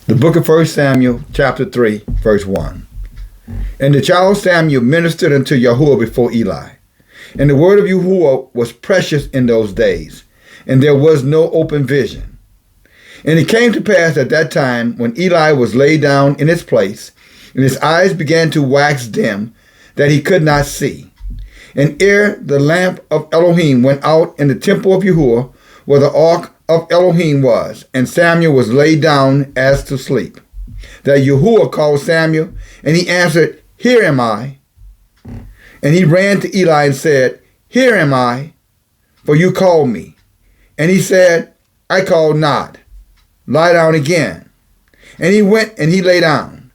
The book of 1 Samuel, chapter 3, verse 1. And the child Samuel ministered unto Yahuwah before Eli. And the word of Yahuwah was precious in those days, and there was no open vision. And it came to pass at that time, when Eli was laid down in his place, and his eyes began to wax dim, that he could not see. And ere the lamp of Elohim went out in the temple of Yahuwah, where the ark of Elohim was, and Samuel was laid down as to sleep, that Yahuwah called Samuel, and he answered, Here am I. And he ran to Eli and said, Here am I, for you called me. And he said, I called not. Lie down again. And he went and he lay down.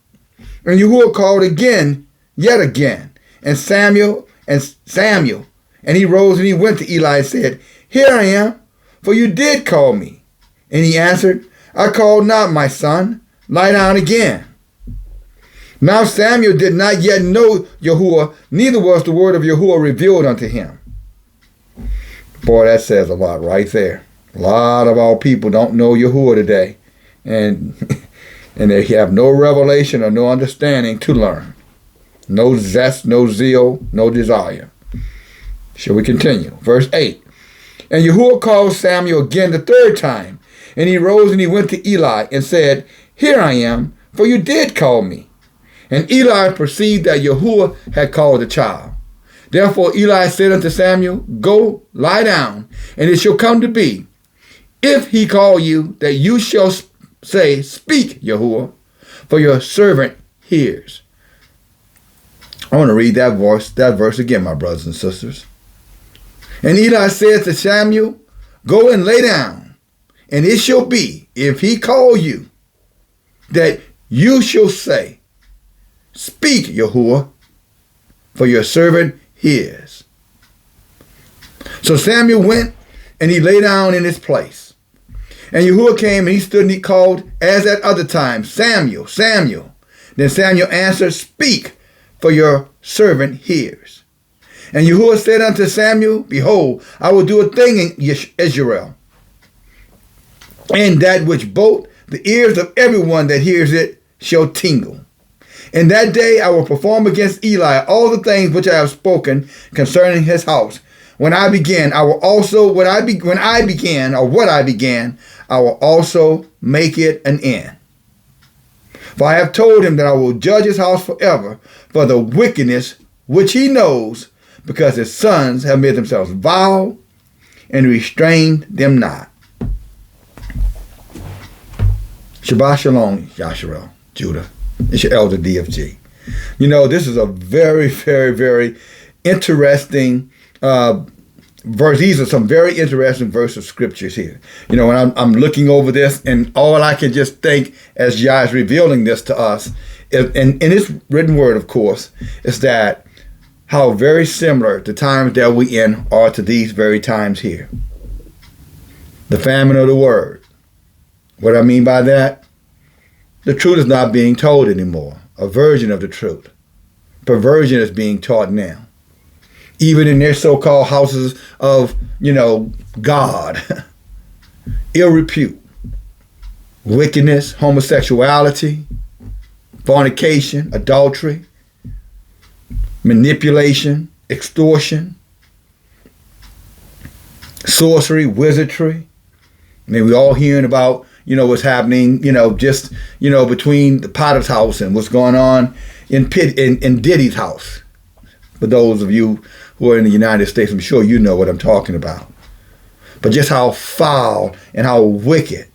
And Yahuwah called again, yet again, and Samuel. And he rose and he went to Eli and said, Here I am, for you did call me. And he answered, I called not, my son. Lie down again. Now Samuel did not yet know Yahuwah, neither was the word of Yahuwah revealed unto him. Boy, that says a lot right there. A lot of our people don't know Yahuwah today. And they have no revelation or no understanding to learn. No zest, no zeal, no desire. Shall we continue? Verse 8. And Yahuwah called Samuel again the third time. And he rose and he went to Eli and said, Here I am, for you did call me. And Eli perceived that Yahuwah had called the child. Therefore Eli said unto Samuel, Go, lie down, and it shall come to be, if he call you, that you shall say, Speak, Yahuwah, for your servant hears. I want to read that verse again, my brothers and sisters. And Eli said to Samuel, Go and lay down, and it shall be, if he call you, that you shall say, Speak, Yahuwah, for your servant hears. So Samuel went, and he lay down in his place. And Yahuwah came, and he stood, and he called, as at other times, Samuel, Samuel. Then Samuel answered, Speak, for your servant hears. And Yahuwah said unto Samuel, Behold, I will do a thing in Israel, and that which both the ears of everyone that hears it shall tingle. In that day I will perform against Eli all the things which I have spoken concerning his house. When I began, I will also, what I began, I will also make it an end. For I have told him that I will judge his house forever for the wickedness which he knows, because his sons have made themselves vile and restrained them not. Shabbat Shalom, Yasharel, Judah. It's your elder DFG. You know, this is a very, very, very interesting verse. These are some very interesting verses of scriptures here. You know, when I'm looking over this, and all I can just think as Yah is revealing this to us, and in his written word, of course, is that how very similar the times that we in are to these very times here. The famine of the word. What I mean by that? The truth is not being told anymore. A version of the truth. Perversion is being taught now. Even in their so-called houses of, God. Ill repute. Wickedness, homosexuality, fornication, adultery, manipulation, extortion, sorcery, wizardry. I mean, we're all hearing about, what's happening, between the Potter's house and what's going on in Diddy's house. For those of you who are in the United States, I'm sure you know what I'm talking about. But just how foul and how wicked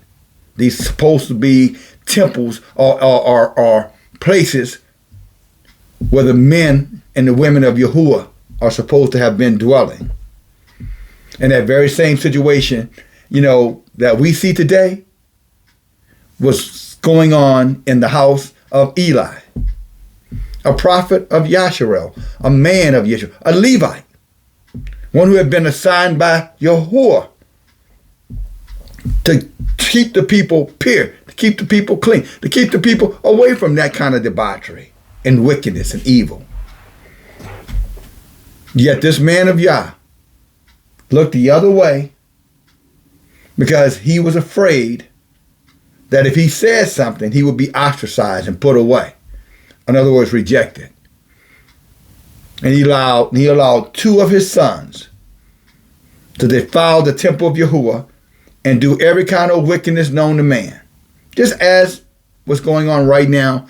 these supposed to be temples are places where the men and the women of Yahuwah are supposed to have been dwelling. And that very same situation, that we see today was going on in the house of Eli, a prophet of Yasharel, a man of Yeshua, a Levite, one who had been assigned by Yahuwah to keep the people pure, to keep the people clean, to keep the people away from that kind of debauchery and wickedness and evil. Yet this man of Yah looked the other way because he was afraid that if he said something, he would be ostracized and put away. In other words, rejected. And he allowed two of his sons to defile the temple of Yahuwah and do every kind of wickedness known to man. Just as what's going on right now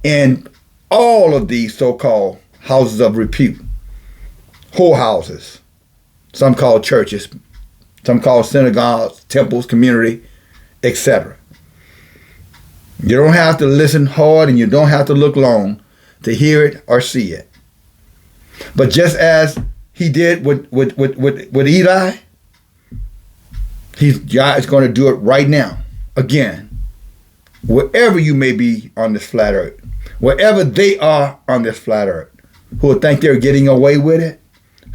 in all of these so-called houses of repute. Whorehouses. Some called churches. Some called synagogues, temples, community, etc. You don't have to listen hard and you don't have to look long to hear it or see it. But just as he did with Eli, God is going to do it right now. Again, wherever you may be on this flat earth, wherever they are on this flat earth, who will think they're getting away with it,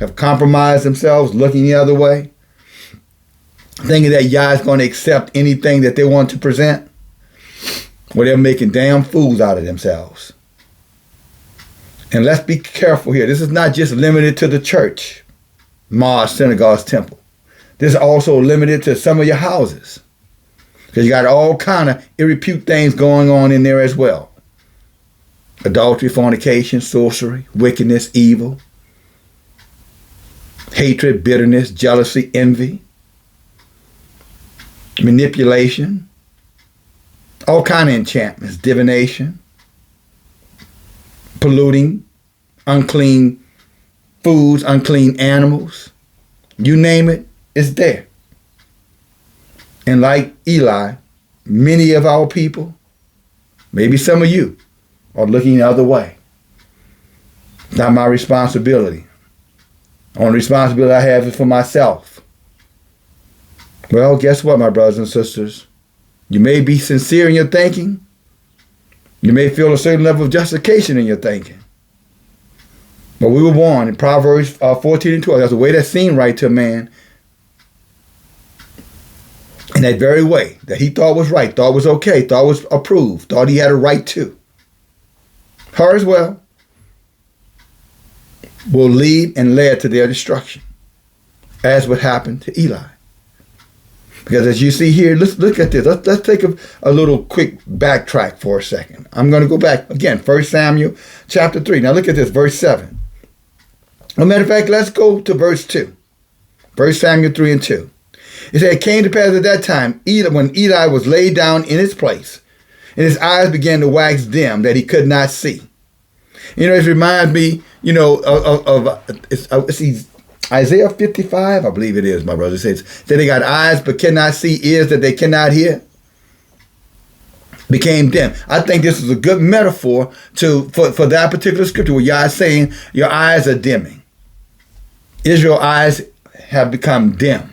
have compromised themselves, looking the other way, thinking that Yah is going to accept anything that they want to present, well, they're making damn fools out of themselves. And let's be careful here. This is not just limited to the church, mosque, synagogues, temple. This is also limited to some of your houses. Because you got all kind of irrepute things going on in there as well. Adultery, fornication, sorcery, wickedness, evil, hatred, bitterness, jealousy, envy, manipulation, all kind of enchantments, divination, polluting, unclean foods, unclean animals. You name it, it's there. And like Eli, many of our people, maybe some of you, are looking the other way. It's not my responsibility. The only responsibility I have is for myself. Well, guess what, my brothers and sisters? You may be sincere in your thinking. You may feel a certain level of justification in your thinking. But we were born in Proverbs 14 and 12. That's the way that seemed right to a man. In that very way that he thought was right, thought was okay, thought was approved, thought he had a right to. Her as well will lead and lead to their destruction, as what happened to Eli. Because as you see here, let's look at this. Let's take a little quick backtrack for a second. I'm going to go back again, 1 Samuel chapter 3. Now look at this, verse 7. As a matter of fact, let's go to verse 2. 1 Samuel 3 and 2. It said, it came to pass at that time, when Eli was laid down in his place, and his eyes began to wax dim, that he could not see. You know, it reminds me, you know, it's Isaiah 55, I believe it is, my brother. It says that they got eyes but cannot see, ears that they cannot hear. Became dim. I think this is a good metaphor for that particular scripture where Yah is saying your eyes are dimming. Israel's eyes have become dim.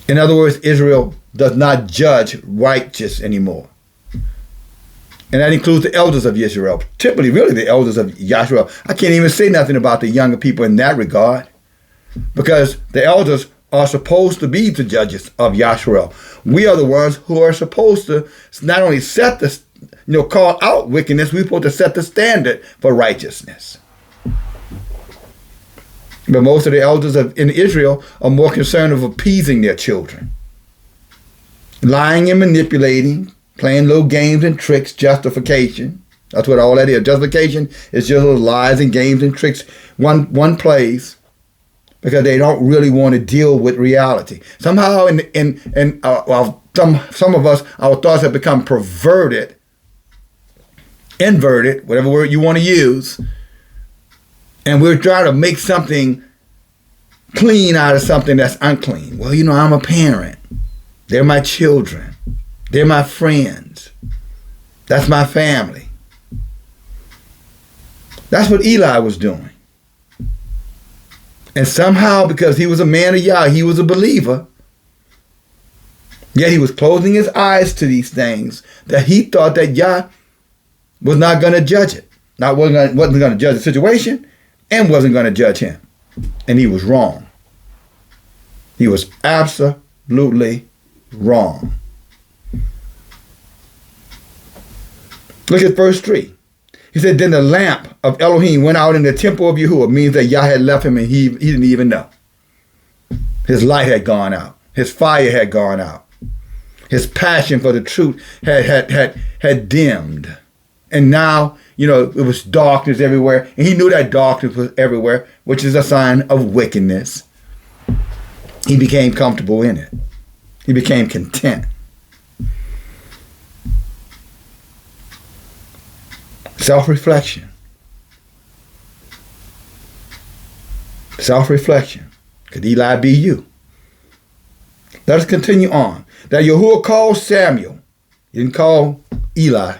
In other words, Israel does not judge righteous anymore. And that includes the elders of Israel, typically really the elders of Yahshua. I can't even say nothing about the younger people in that regard, because the elders are supposed to be the judges of Yahshua. We are the ones who are supposed to not only set the, call out wickedness, we're supposed to set the standard for righteousness. But most of the elders in Israel are more concerned of appeasing their children. Lying and manipulating, playing little games and tricks, justification. That's what all that is. Justification is just little lies and games and tricks one plays because they don't really want to deal with reality. Somehow some of us, our thoughts have become perverted, inverted, whatever word you want to use, and we're trying to make something clean out of something that's unclean. Well, I'm a parent. They're my children. They're my friends. That's my family. That's what Eli was doing. And somehow, because he was a man of Yah, he was a believer, yet he was closing his eyes to these things that he thought that Yah was not going to judge it. Wasn't going to judge the situation and wasn't going to judge him. And he was wrong. He was absolutely wrong. Look at verse 3. He said, then the lamp of Elohim went out in the temple of Yahuwah, means that Yah had left him and he didn't even know. His light had gone out. His fire had gone out. His passion for the truth had dimmed. And now, it was darkness everywhere. And he knew that darkness was everywhere, which is a sign of wickedness. He became comfortable in it. He became content. Self-reflection. Self-reflection. Could Eli be you? Let us continue on. That Yahuwah called Samuel. He didn't call Eli.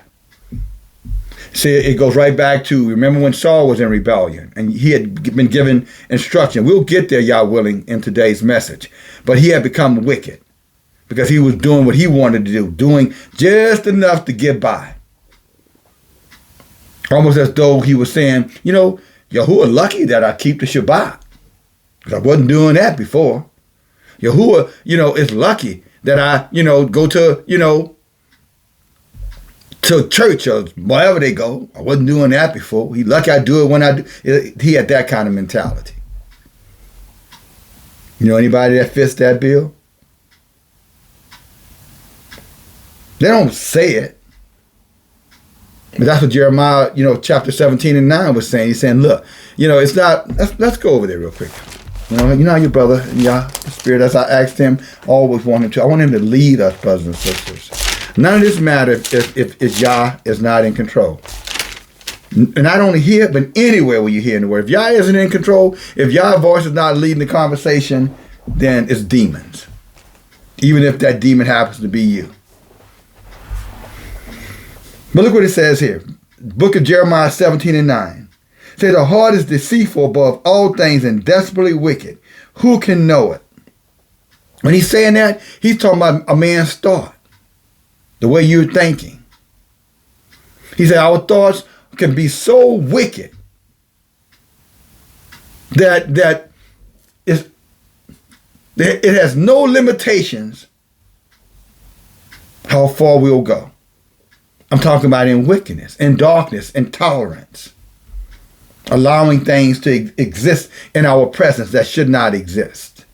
See, it goes right back to, remember when Saul was in rebellion and he had been given instruction. We'll get there, Yah willing, in today's message. But he had become wicked because he was doing what he wanted to do, doing just enough to get by. Almost as though he was saying, Yahuwah lucky that I keep the Shabbat. Because I wasn't doing that before. Yahuwah, is lucky that I, go to, to church or wherever they go. I wasn't doing that before. He lucky I do it when I do. He had that kind of mentality. Anybody that fits that bill? They don't say it. But that's what Jeremiah, chapter 17 and 9 was saying. He's saying, look, it's not, let's go over there real quick. Your brother, the Spirit, as I asked him, always want him to. I want him to lead us, brothers and sisters. None of this matters if Yah is not in control. And not only here, but anywhere where you hear in the word. If Yah isn't in control, if Yah's voice is not leading the conversation, then it's demons. Even if that demon happens to be you. But look what it says here. Book of Jeremiah 17 and 9. It says, the heart is deceitful above all things and desperately wicked. Who can know it? When he's saying that, he's talking about a man's thought. The way you're thinking. He said our thoughts can be so wicked that it has no limitations how far we'll go. I'm talking about in wickedness, in darkness, intolerance. Allowing things to exist in our presence that should not exist.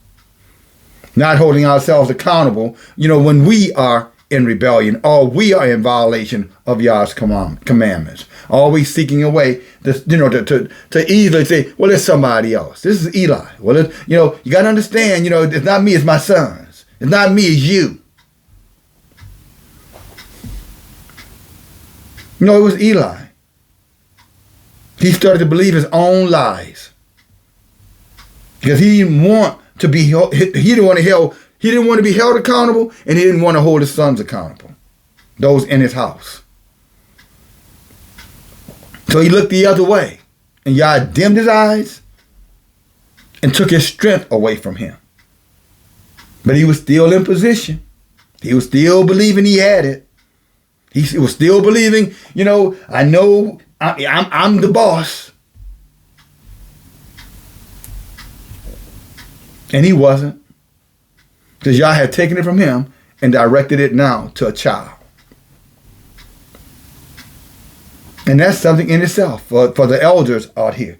Not holding ourselves accountable, when we are in rebellion or we are in violation of Yah's commandments. Always seeking a way to easily say, well, it's somebody else. This is Eli. Well, you got to understand, it's not me, it's my sons. It's not me, it's you. It was Eli. He started to believe his own lies. Because he didn't want to be held, he didn't want to be held accountable, and he didn't want to hold his sons accountable. Those in his house. So he looked the other way. And Yah dimmed his eyes and took his strength away from him. But he was still in position. He was still believing he had it. He was still believing, I know I'm the boss. And he wasn't. Because Yah had taken it from him and directed it now to a child. And that's something in itself for the elders out here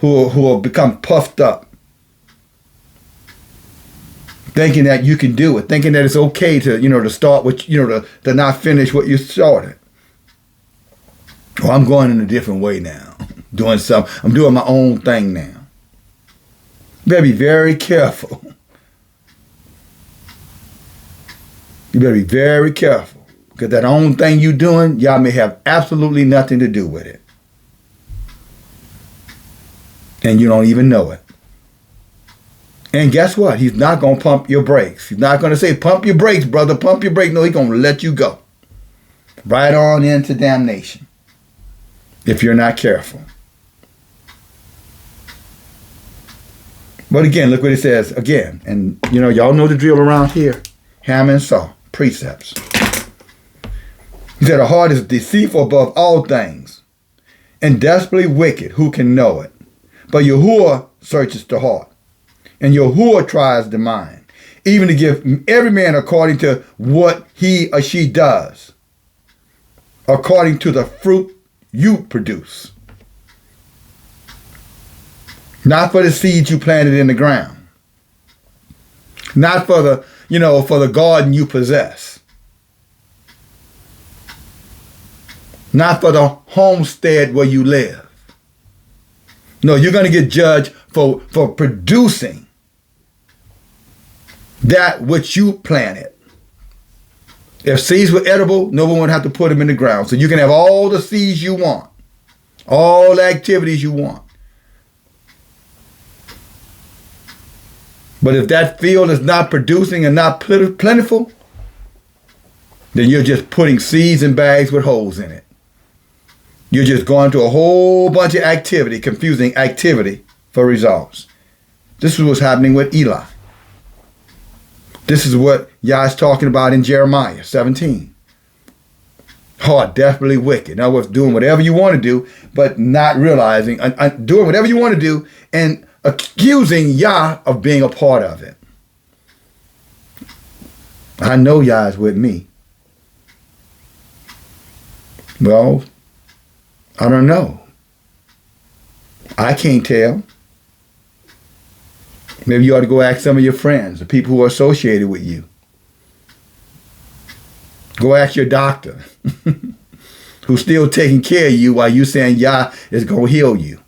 who have become puffed up. Thinking that you can do it. Thinking that it's okay to start with, to not finish what you started. Well, I'm going in a different way now. I'm doing my own thing now. You better be very careful. You better be very careful. Because that own thing you're doing, Yah may have absolutely nothing to do with it. And you don't even know it. And guess what? He's not going to pump your brakes. He's not going to say, pump your brakes, brother, pump your brakes. No, he's going to let you go. Right on into damnation. If you're not careful. But again, look what it says again. And, y'all know the drill around here. Hammer and saw. Precepts. He said, the heart is deceitful above all things and desperately wicked. Who can know it? But Yahuwah searches the heart. And Yahuwah tries the mind, even to give every man according to what he or she does, according to the fruit you produce. Not for the seeds you planted in the ground. Not for the, for the garden you possess. Not for the homestead where you live. No, you're going to get judged for producing that which you planted. If seeds were edible, no one would have to put them in the ground. So you can have all the seeds you want, all the activities you want. But if that field is not producing and not plentiful, then you're just putting seeds in bags with holes in it. You're just going to a whole bunch of activity, confusing activity for results. This is what's happening with Eli. This is what Yah is talking about in Jeremiah 17. Heart desperately wicked. In other words, doing whatever you want to do, but not realizing, doing whatever you want to do and accusing Yah of being a part of it. I know Yah is with me. Well, I don't know. I can't tell. Maybe you ought to go ask some of your friends, the people who are associated with you. Go ask your doctor who's still taking care of you while you saying Yah is going to heal you.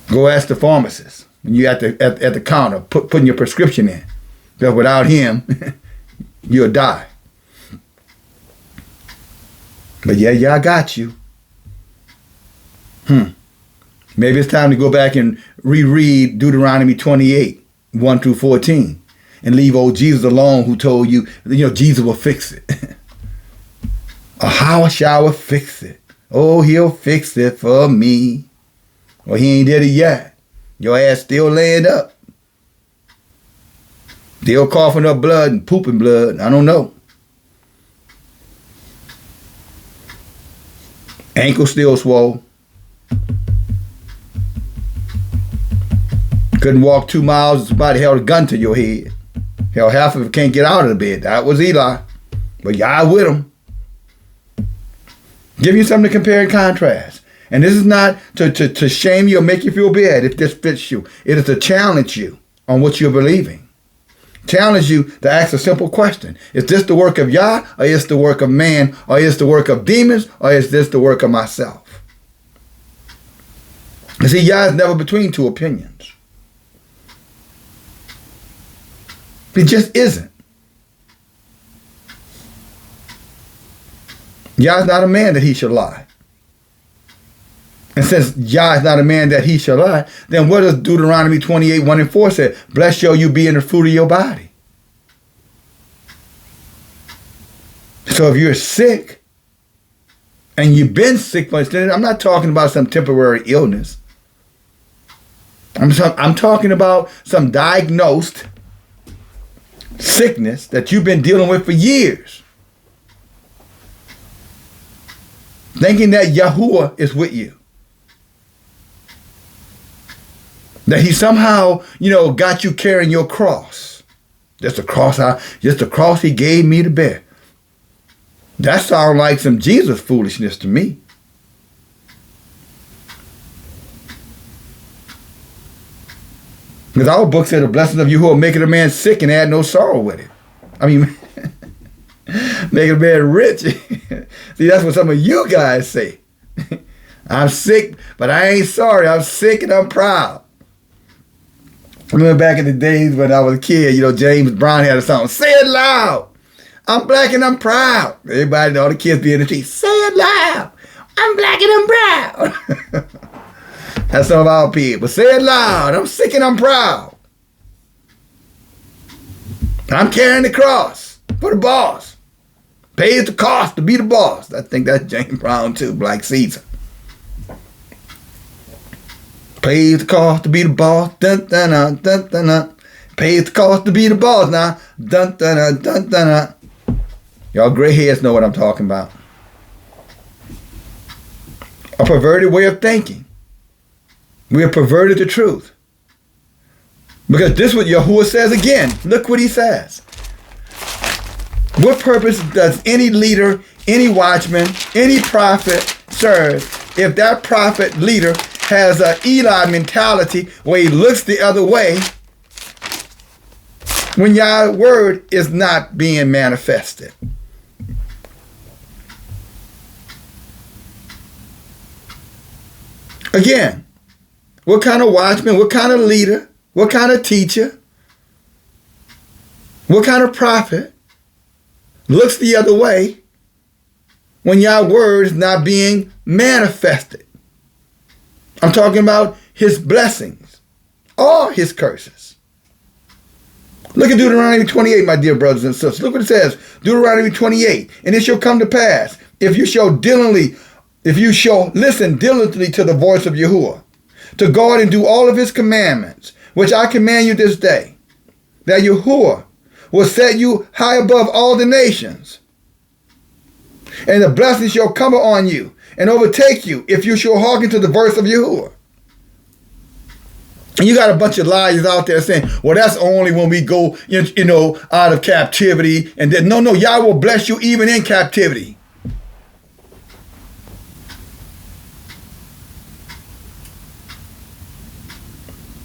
Go ask the pharmacist when you're at the counter putting your prescription in. Because without him, you'll die. But yeah, Yah got you. Maybe it's time to go back and reread Deuteronomy 28, 1 through 14, and leave old Jesus alone who told you, Jesus will fix it. Or how shall I fix it? Oh, he'll fix it for me. Well, he ain't did it yet. Your ass still laying up. Still coughing up blood and pooping blood. I don't know. Ankle still swole. Couldn't walk 2 miles. Somebody held a gun to your head. Hell, half of it can't get out of the bed. That was Eli. But Yah with him. Give you something to compare and contrast. And this is not to shame you or make you feel bad if this fits you. It is to challenge you on what you're believing. Challenge you to ask a simple question. Is this the work of Yah, or is it the work of man, or is it the work of demons, or is this the work of myself? You see, Yah is never between two opinions. It just isn't. Yah is not a man that he should lie. And since Yah is not a man that he shall lie, then what does Deuteronomy 28, 1 and 4 say? Blessed shall you be in the fruit of your body. So if you're sick, and you've been sick, I'm not talking about some temporary illness. I'm talking about some diagnosed sickness that you've been dealing with for years. Thinking that Yahuwah is with you. That he somehow, got you carrying your cross. Just the cross he gave me to bear. That sounds like some Jesus foolishness to me. Because our book said the blessings of Yahuwah making a man sick and add no sorrow with it. I mean, making a man rich. See, that's what some of you guys say. I'm sick, but I ain't sorry. I'm sick and I'm proud. I remember back in the days when I was a kid, James Brown had a song, say it loud. I'm black and I'm proud. Everybody, all the kids be in the street, say it loud. I'm black and I'm proud. That's some of our people. Say it loud. I'm sick and I'm proud. I'm carrying the cross for the boss. Pays the cost to be the boss. I think that's James Brown too, Black Caesar. Pays the cost to be the boss. Dun, dun, dun, dun, dun, dun. Pays the cost to be the boss now. Dun, dun, dun, dun, dun, dun. Y'all gray hairs know what I'm talking about. A perverted way of thinking. We have perverted the truth. Because this is what Yahuwah says again. Look what he says. What purpose does any leader, any watchman, any prophet serve if that prophet leader has an Eli mentality where he looks the other way when Yah's word is not being manifested. Again, what kind of watchman, what kind of leader, what kind of teacher, what kind of prophet looks the other way when Yah's word is not being manifested? I'm talking about his blessings or his curses. Look at Deuteronomy 28, my dear brothers and sisters. Look what it says. Deuteronomy 28. And it shall come to pass, if you shall listen diligently to the voice of Yahuwah, to guard and do all of his commandments, which I command you this day, that Yahuwah will set you high above all the nations, and the blessing shall come on you and overtake you if you shall hearken to the voice of Yahuwah. And you got a bunch of liars out there saying, well, that's only when we go, out of captivity. And then, no, Yah will bless you even in captivity.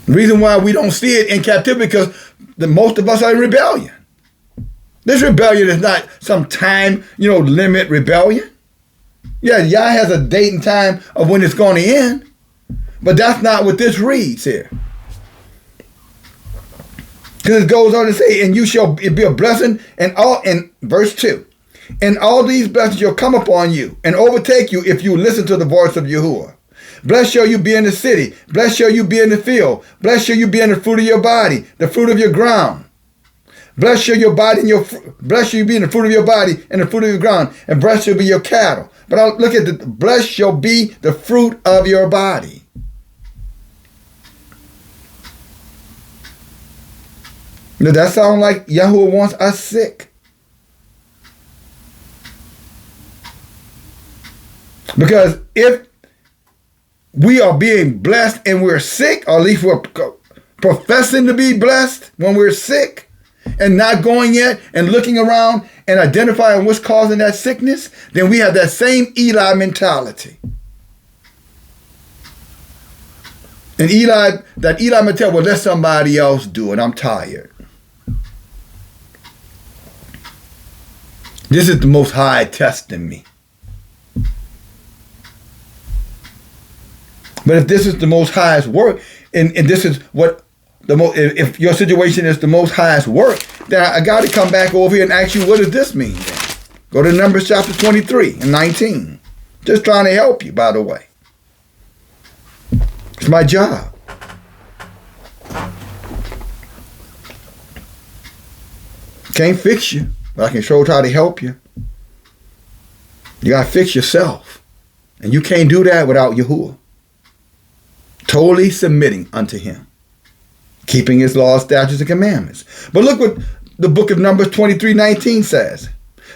The reason why we don't see it in captivity because most of us are in rebellion. This rebellion is not some time, limit rebellion. Yeah, Yah has a date and time of when it's going to end. But that's not what this reads here. Because it goes on to say, and you shall be a blessing, in verse 2, and all these blessings shall come upon you and overtake you if you listen to the voice of Yahuwah. Blessed shall you be in the city. Blessed shall you be in the field. Blessed shall you be in the fruit of your body, the fruit of your ground. Blessed shall your body blessed shall you be in the fruit of your body and the fruit of your ground, and blessed shall be your cattle. But I'll look at the blessed shall be the fruit of your body. Does that sound like Yahuwah wants us sick? Because if we are being blessed and we're sick, or at least we're professing to be blessed when we're sick and not going yet and looking around and identifying what's causing that sickness, then we have that same Eli mentality. And that Eli mentality, well, let somebody else do it. I'm tired. This is the Most High testing me. But if this is the Most High's work, and this is what if your situation is the Most High's work, then I got to come back over here and ask you, what does this mean then? Go to Numbers chapter 23 and 19. Just trying to help you, by the way. It's my job. Can't fix you, but I can sure try to help you. You got to fix yourself. And you can't do that without Yahuwah. Totally submitting unto him. Keeping his laws, statutes, and commandments. But look what the book of Numbers 23:19 says.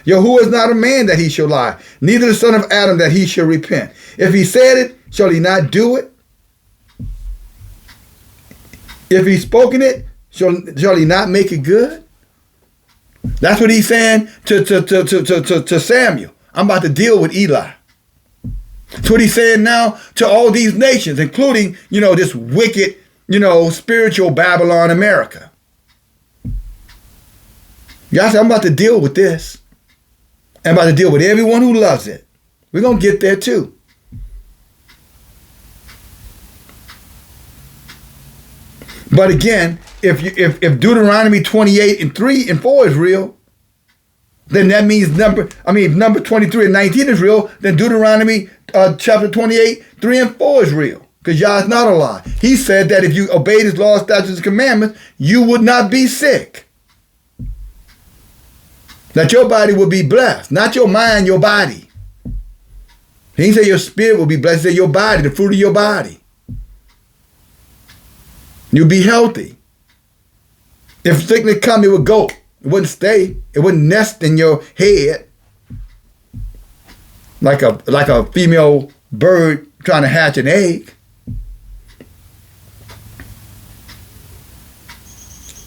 Yahuwah is not a man that he shall lie, neither the son of Adam that he shall repent. If he said it, shall he not do it? If he's spoken it, shall he not make it good? That's what he's saying to Samuel. I'm about to deal with Eli. That's what he's saying now to all these nations, including, this wicked, spiritual Babylon America. Y'all say, I'm about to deal with this. I'm about to deal with everyone who loves it. We're going to get there too. But again, if Deuteronomy 28 and 3 and 4 is real, then that means number 23 and 19 is real, then Deuteronomy chapter 28, 3 and 4 is real. Because Yah is not a lie. He said that if you obeyed his laws, statutes, and commandments, you would not be sick. That your body will be blessed. Not your mind, your body. He didn't say your spirit will be blessed. He said your body, the fruit of your body. You'll be healthy. If sickness come, it would go. It wouldn't stay. It wouldn't nest in your head like a female bird trying to hatch an egg.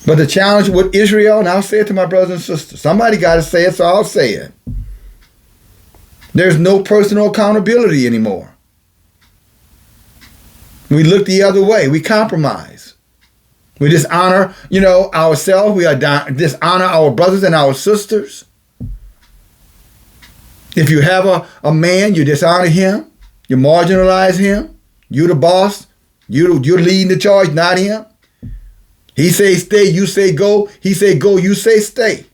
But the challenge with Israel, and I'll say it to my brothers and sisters, somebody got to say it, so I'll say it. There's no personal accountability anymore. We look the other way. We compromise. We dishonor, ourselves. We dishonor our brothers and our sisters. If you have a man, you dishonor him. You marginalize him. You the boss. You're leading the charge, not him. He say stay, you say go. He say go, you say stay.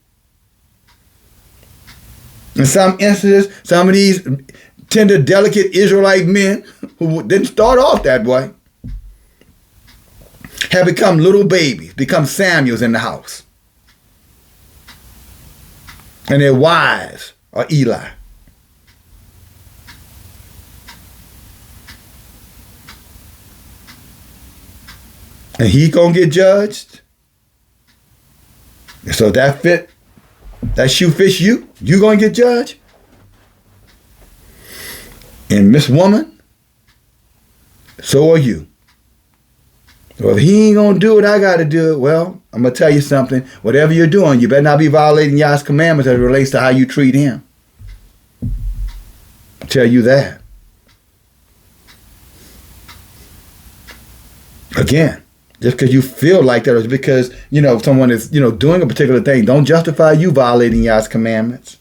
In some instances, some of these tender, delicate Israelite men who didn't start off that way have become little babies, become Samuels in the house. And their wives are Eli. And he gonna get judged. So that shoe fits you, you gonna get judged. And Miss Woman, so are you. So if he ain't gonna do it, I gotta do it. Well, I'm gonna tell you something. Whatever you're doing, you better not be violating Yah's commandments as it relates to how you treat him. I'll tell you that. Again, just because you feel like that, or because, someone is, doing a particular thing, don't justify you violating Yah's commandments.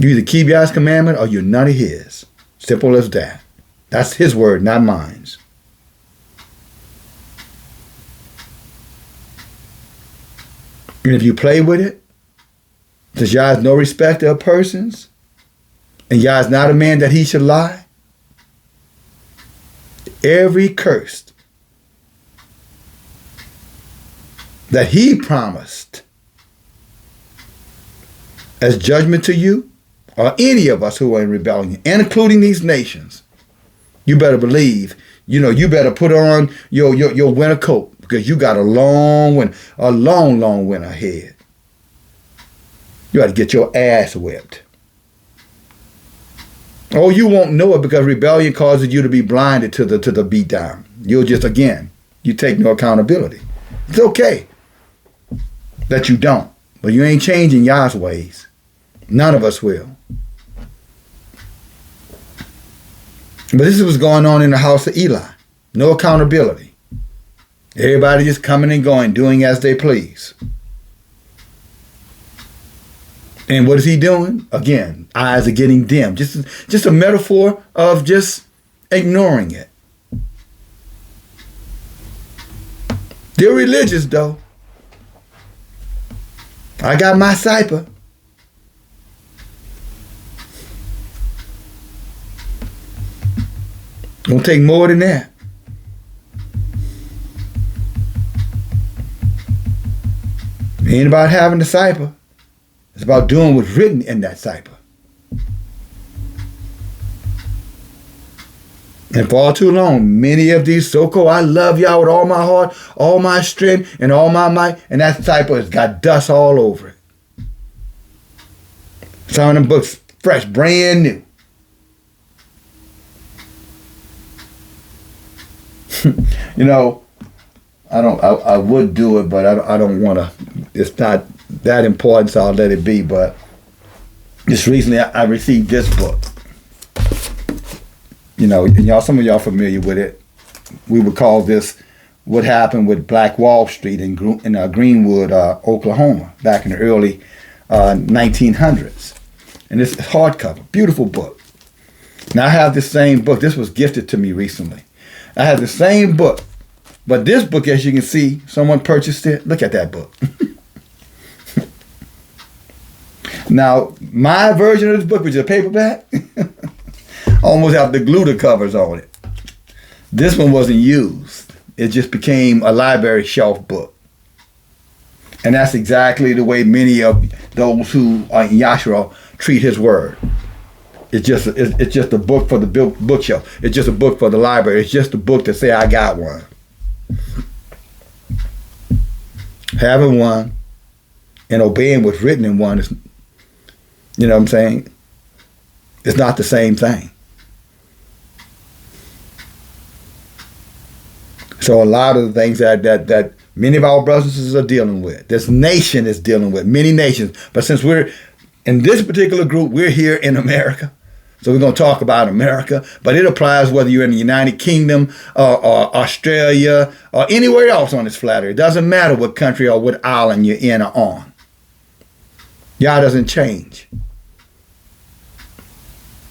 You either keep Yah's commandment or you're none of his. Simple as that. That's his word, not mine. And if you play with it, since Yah is no respecter of persons, and Yah is not a man that he should lie, every curse that he promised as judgment to you, or any of us who are in rebellion, and including these nations, you better believe, you better put on your winter coat, because you got a long winter ahead. You got to get your ass whipped. Oh, you won't know it because rebellion causes you to be blinded to the beatdown. You'll just, again, you take no accountability. It's okay that you don't, but you ain't changing Yah's ways. None of us will. But this is what's going on in the house of Eli. No accountability. Everybody just coming and going, doing as they please. And what is he doing? Again, eyes are getting dim. Just a metaphor of just ignoring it. They're religious, though. I got my cipher. Don't take more than that. It ain't about having the cipher. It's about doing what's written in that cipher. And for all too long, many of these so-called, I love y'all with all my heart, all my strength, and all my might, and that cipher has got dust all over it. Some of them books fresh, brand new. I would do it, but I don't want to. It's not that important, so I'll let it be. But just recently, I received this book. And some of y'all familiar with it. We would call this "What Happened with Black Wall Street" in Greenwood, Oklahoma, back in the early 1900s. And it's hardcover, beautiful book. Now I have the same book. This was gifted to me recently. I have the same book, but this book, as you can see, someone purchased it. Look at that book. Now, my version of this book, which is a paperback, almost have to glue the covers on it. This one wasn't used. It just became a library shelf book. And that's exactly the way many of those who are in Yahshua treat his word. It's just a book for the bookshelf. It's just a book for the library. It's just a book to say I got one. Having one and obeying what's written in one is, you know what I'm saying? It's not the same thing. So a lot of the things that many of our brothers and sisters are dealing with, this nation is dealing with, many nations. But since we're in this particular group, we're here in America. So we're going to talk about America, but it applies whether you're in the United Kingdom or Australia or anywhere else on this flat earth. It doesn't matter what country or what island you're in or on. Yah doesn't change.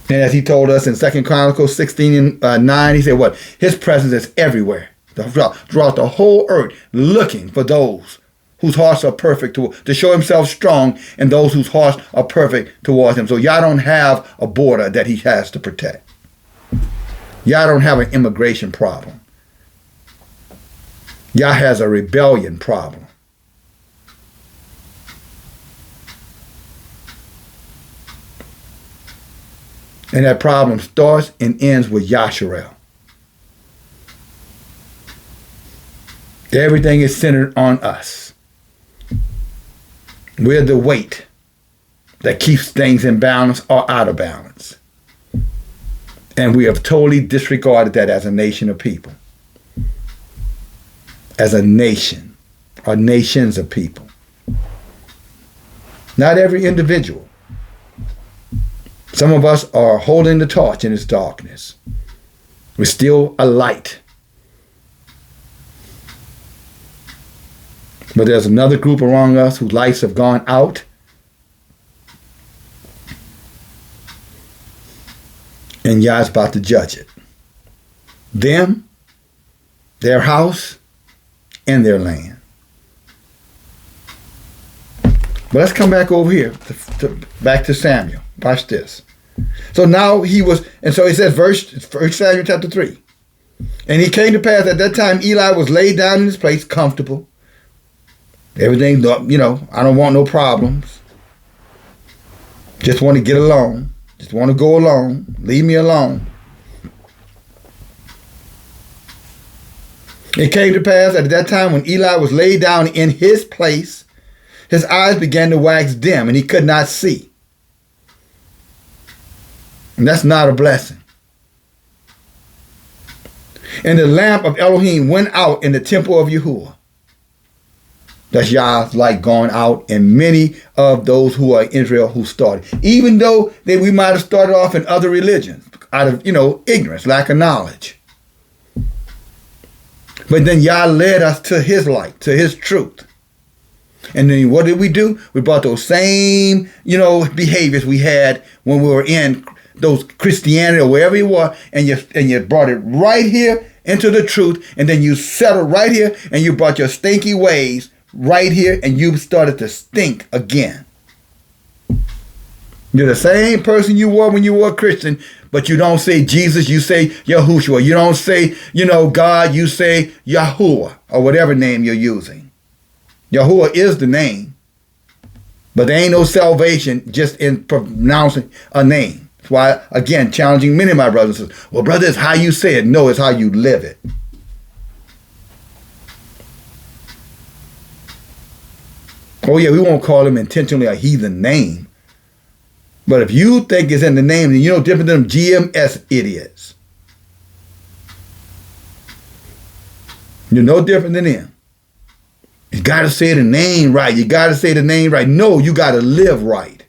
And as he told us in 2 Chronicles 16 and 9, he said what? His presence is everywhere, throughout the whole earth, looking for those whose hearts are perfect to show himself strong, and those whose hearts are perfect towards him. So Yah don't have a border that he has to protect. Yah don't have an immigration problem. Yah has a rebellion problem. And that problem starts and ends with Yasharel. Everything is centered on us. We're the weight that keeps things in balance or out of balance. And we have totally disregarded that as a nation of people. As a nation, or nations of people. Not every individual. Some of us are holding the torch in this darkness. We're still a light. But there's another group around us whose lights have gone out. And Yah's about to judge it. Them, their house, and their land. But let's come back over here, back to Samuel. Watch this. So now he was, and so he says, 1 Samuel chapter 3. And it came to pass at that time Eli was laid down in his place, comfortable. Everything, I don't want no problems. Just want to get along. Just want to go along. Leave me alone. It came to pass at that time when Eli was laid down in his place, his eyes began to wax dim and he could not see. And that's not a blessing. And the lamp of Elohim went out in the temple of Yahuwah. That's Yah's light going out in many of those who are in Israel who started. Even though we might have started off in other religions out of, ignorance, lack of knowledge. But then Yah led us to his light, to his truth. And then what did we do? We brought those same, behaviors we had when we were in those Christianity or wherever you were, and you brought it right here into the truth, and then you settled right here, and you brought your stinky ways right here, and you started to stink again. You're the same person you were when you were a Christian, but you don't say Jesus, you say Yahushua. You don't say, God, you say Yahuwah, or whatever name you're using. Yahuwah is the name, but there ain't no salvation just in pronouncing a name. That's why, again, challenging many of my brothers and sisters. Well, brother, it's how you say it. No, it's how you live it. Oh yeah, we won't call him intentionally a heathen name. But if you think it's in the name, then you're no different than them GMS idiots. You're no different than them. You got to say the name right. You got to say the name right. No, you got to live right.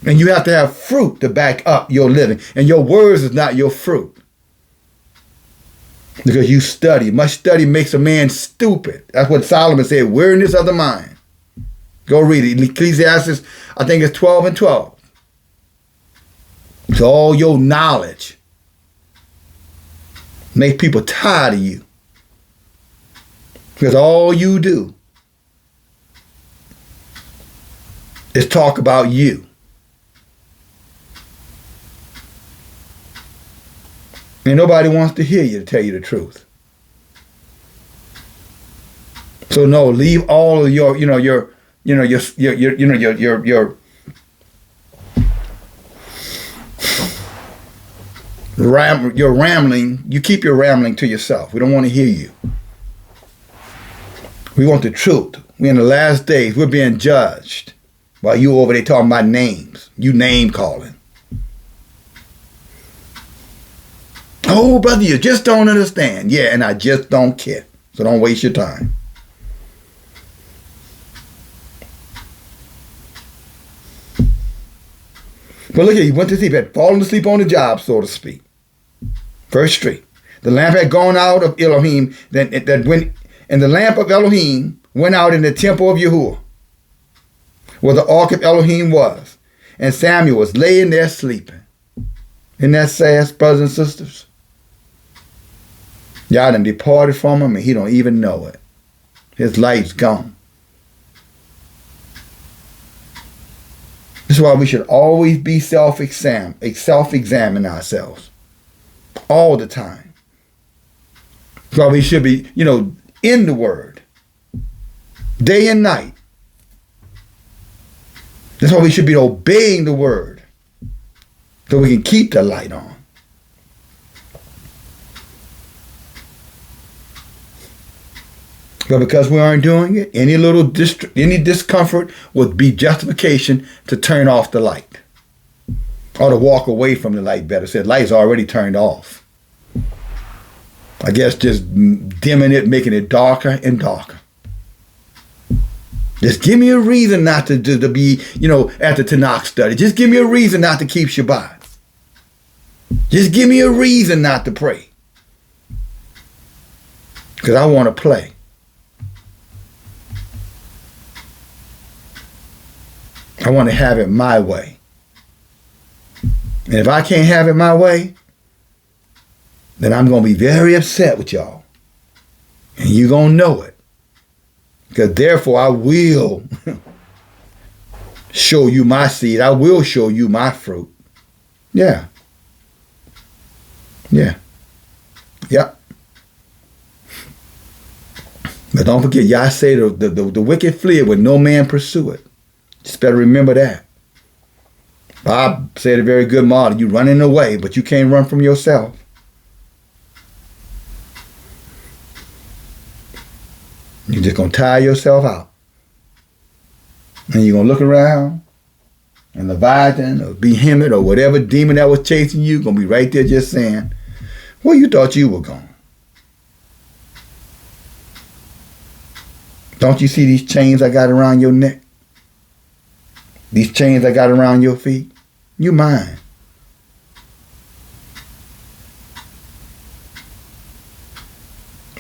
And you have to have fruit to back up your living. And your words is not your fruit. Because you study. Much study makes a man stupid. That's what Solomon said. Weariness of the mind. Go read it. Ecclesiastes, I think it's 12 and 12. It's all your knowledge. Make people tired of you. Because all you do is talk about you. And nobody wants to hear you, to tell you the truth. So no, leave all of your rambling. You keep your rambling to yourself. We don't want to hear you. We want the truth. We're in the last days. We're being judged while you over there talking about names. You name calling. Oh, brother, you just don't understand. Yeah, and I just don't care. So don't waste your time. But look here, he went to sleep, had fallen asleep on the job, so to speak. Verse 3. The lamp had gone out of Elohim, and the lamp of Elohim went out in the temple of Yahuwah, where the ark of Elohim was. And Samuel was laying there sleeping. Isn't that sad, brothers and sisters? Y'all done departed from him and he don't even know it. His light's gone. This is why we should always be self-examine ourselves. All the time. That's why we should be, in the Word. Day and night. That's why we should be obeying the Word. So we can keep the light on. But because we aren't doing it, any discomfort would be justification to turn off the light. Or to walk away from the light, better said. Light's already turned off. I guess just dimming it, making it darker and darker. Just give me a reason not to be, at the Tanakh study. Just give me a reason not to keep Shabbat. Just give me a reason not to pray. Because I want to play. I want to have it my way. And if I can't have it my way, then I'm going to be very upset with y'all. And you're going to know it. Because therefore I will show you my seed. I will show you my fruit. Yeah. Yeah. Yep. But don't forget, Yah say the wicked flee when no man pursue it. Just better remember that. Bob said a very good model. You running away, but you can't run from yourself. You're just going to tire yourself out. And you're going to look around, and Leviathan or Behemoth or whatever demon that was chasing you going to be right there just saying, where you thought you were going? Don't you see these chains I got around your neck? These chains I got around your feet? You mine.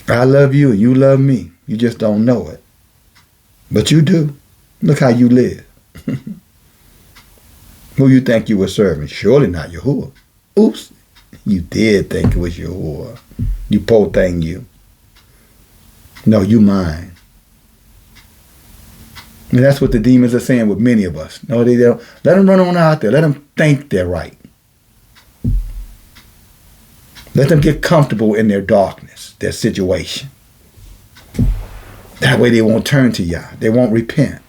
I love you and you love me. You just don't know it. But you do. Look how you live. Who you think you were serving? Surely not Yahuwah. Oops. You did think it was Yahuwah. You poor thing, you. No, you mine. And that's what the demons are saying with many of us. No, they don't. Let them run on out there. Let them think they're right. Let them get comfortable in their darkness, their situation. That way they won't turn to Yah. They won't repent.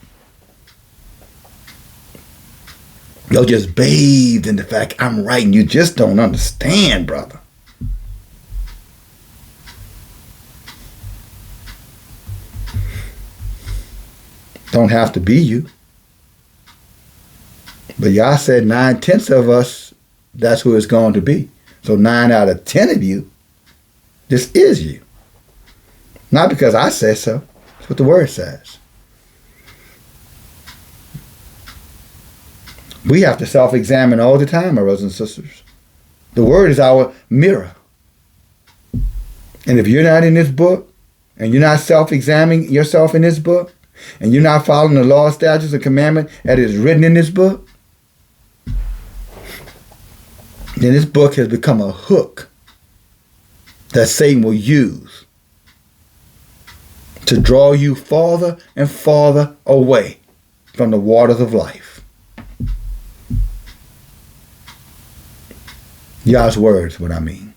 They'll just bathe in the fact I'm right and you just don't understand, brother. Don't have to be you. But Yah said 9/10 of us, that's who it's going to be. So 9 out of 10 of you, this is you. Not because I said so. That's what the word says. We have to self-examine all the time, my brothers and sisters. The word is our mirror. And if you're not in this book, and you're not self-examining yourself in this book, and you're not following the law, statutes, and commandment that is written in this book, then this book has become a hook that Satan will use to draw you farther and farther away from the waters of life. Yah's words, what I mean.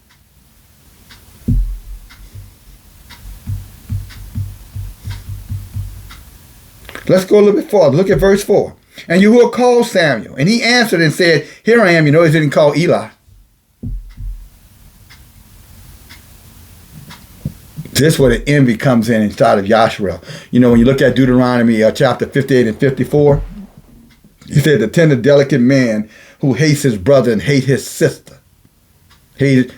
Let's go a little bit farther. Look at verse 4. And Yahuwah called Samuel, and he answered and said, here I am. You know, he didn't call Eli. This is where the envy comes in inside of Yashrael. You know, when you look at Deuteronomy chapter 58 and 54, he said, the tender, delicate man who hates his brother and hates his sister. He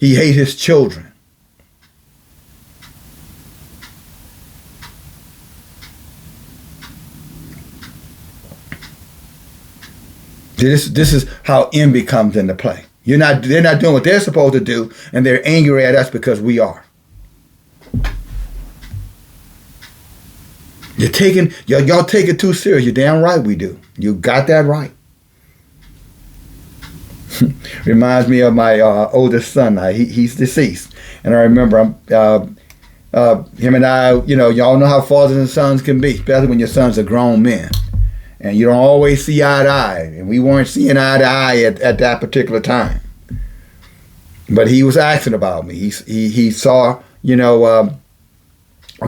hates his children. This is how envy comes into play. They're not doing what they're supposed to do, and they're angry at us because we are. Y'all take it too serious. You're damn right we do. You got that right. Reminds me of my oldest son. He's deceased, and I remember him and I. Y'all know how fathers and sons can be, especially when your sons are grown men, and you don't always see eye to eye. And we weren't seeing eye to eye at that particular time. But he was asking about me. He saw a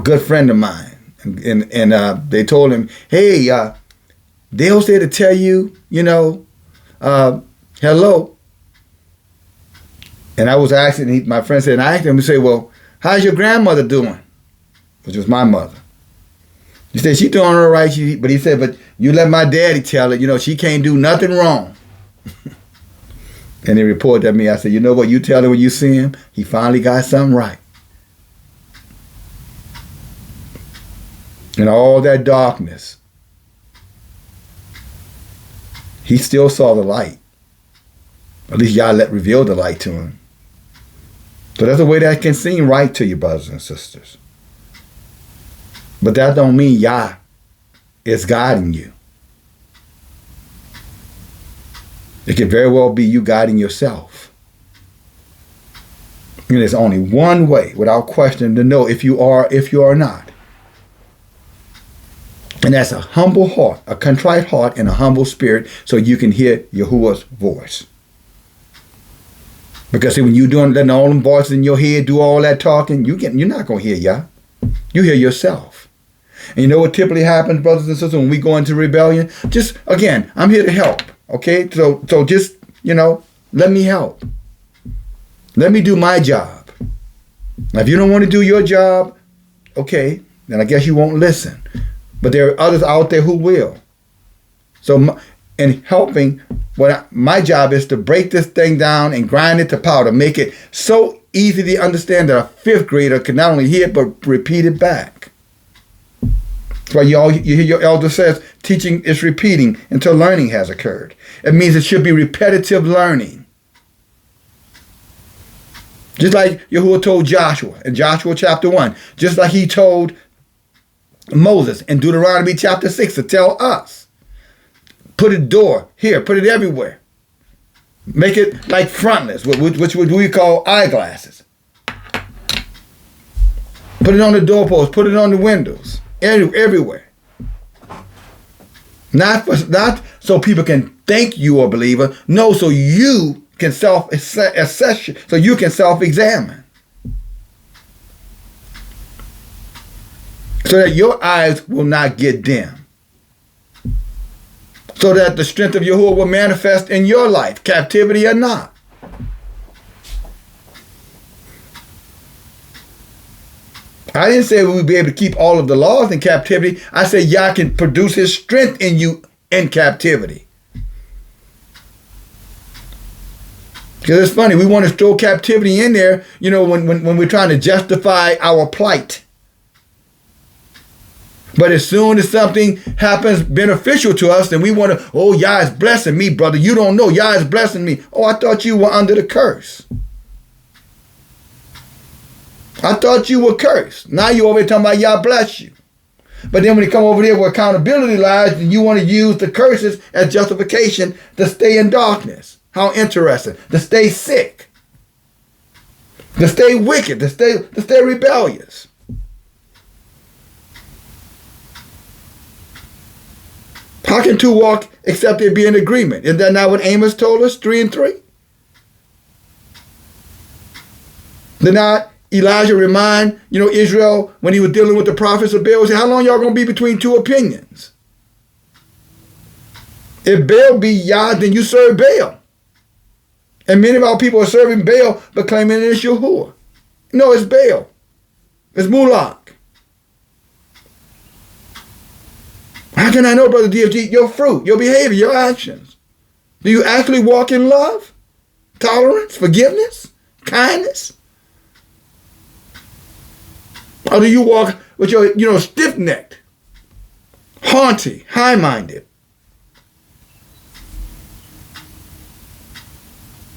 good friend of mine, and they told him, "Hey, Dale said to tell you, hello." And I was asking, my friend said, and I asked him to say, "Well, how's your grandmother doing?" Which was my mother. He said, "She's doing all right." But he said, "But you let my daddy tell her, she can't do nothing wrong." And he reported to me. I said, "You know what? You tell him when you see him, he finally got something right." In all that darkness, he still saw the light. At least Yah revealed the light to him. So that's a way that can seem right to you, brothers and sisters. But that don't mean Yah is guiding you. It could very well be you guiding yourself. And there's only one way, without question, to know if you are not. And that's a humble heart, a contrite heart, and a humble spirit, so you can hear Yahuwah's voice. Because see, when you're letting all them voices in your head do all that talking, you're not going to hear Yah. You hear yourself. And you know what typically happens, brothers and sisters, when we go into rebellion? Just, again, I'm here to help. Okay? So just, let me help. Let me do my job. Now, if you don't want to do your job, okay, then I guess you won't listen. But there are others out there who will. So in helping, my job is to break this thing down and grind it to powder, make it so easy to understand that a fifth grader can not only hear it, but repeat it back. That's why you hear your elder says, teaching is repeating until learning has occurred. It means it should be repetitive learning. Just like Yahuwah told Joshua in Joshua chapter 1, just like he told Moses in Deuteronomy chapter 6 to tell us. Put a door here, put it everywhere. Make it like frontlets, which we call eyeglasses. Put it on the doorpost, put it on the windows, everywhere. Not so people can think you are a believer. No, so you can self-assess, so you can self-examine. So that your eyes will not get dim. So that the strength of Yahuwah will manifest in your life, captivity or not. I didn't say we would be able to keep all of the laws in captivity. I said Yah can produce his strength in you in captivity. Because it's funny, we want to throw captivity in there, when we're trying to justify our plight. But as soon as something happens beneficial to us, then we want to, oh, Yah is blessing me, brother. You don't know. Yah is blessing me. Oh, I thought you were under the curse. I thought you were cursed. Now you're over here talking about Yah bless you. But then when you come over there where accountability lies, then you want to use the curses as justification to stay in darkness. How interesting. To stay sick. To stay wicked. To stay rebellious. How can two walk except they be in agreement? Isn't that not what Amos told us? 3:3. Did not Elijah remind, Israel when he was dealing with the prophets of Baal, said, how long y'all going to be between two opinions? If Baal be Yah, then you serve Baal. And many of our people are serving Baal but claiming it's Yahuwah. No, it's Baal. It's Mulak. How can I know, Brother DFG, your fruit, your behavior, your actions? Do you actually walk in love, tolerance, forgiveness, kindness? Or do you walk with your stiff-necked, haughty, high-minded?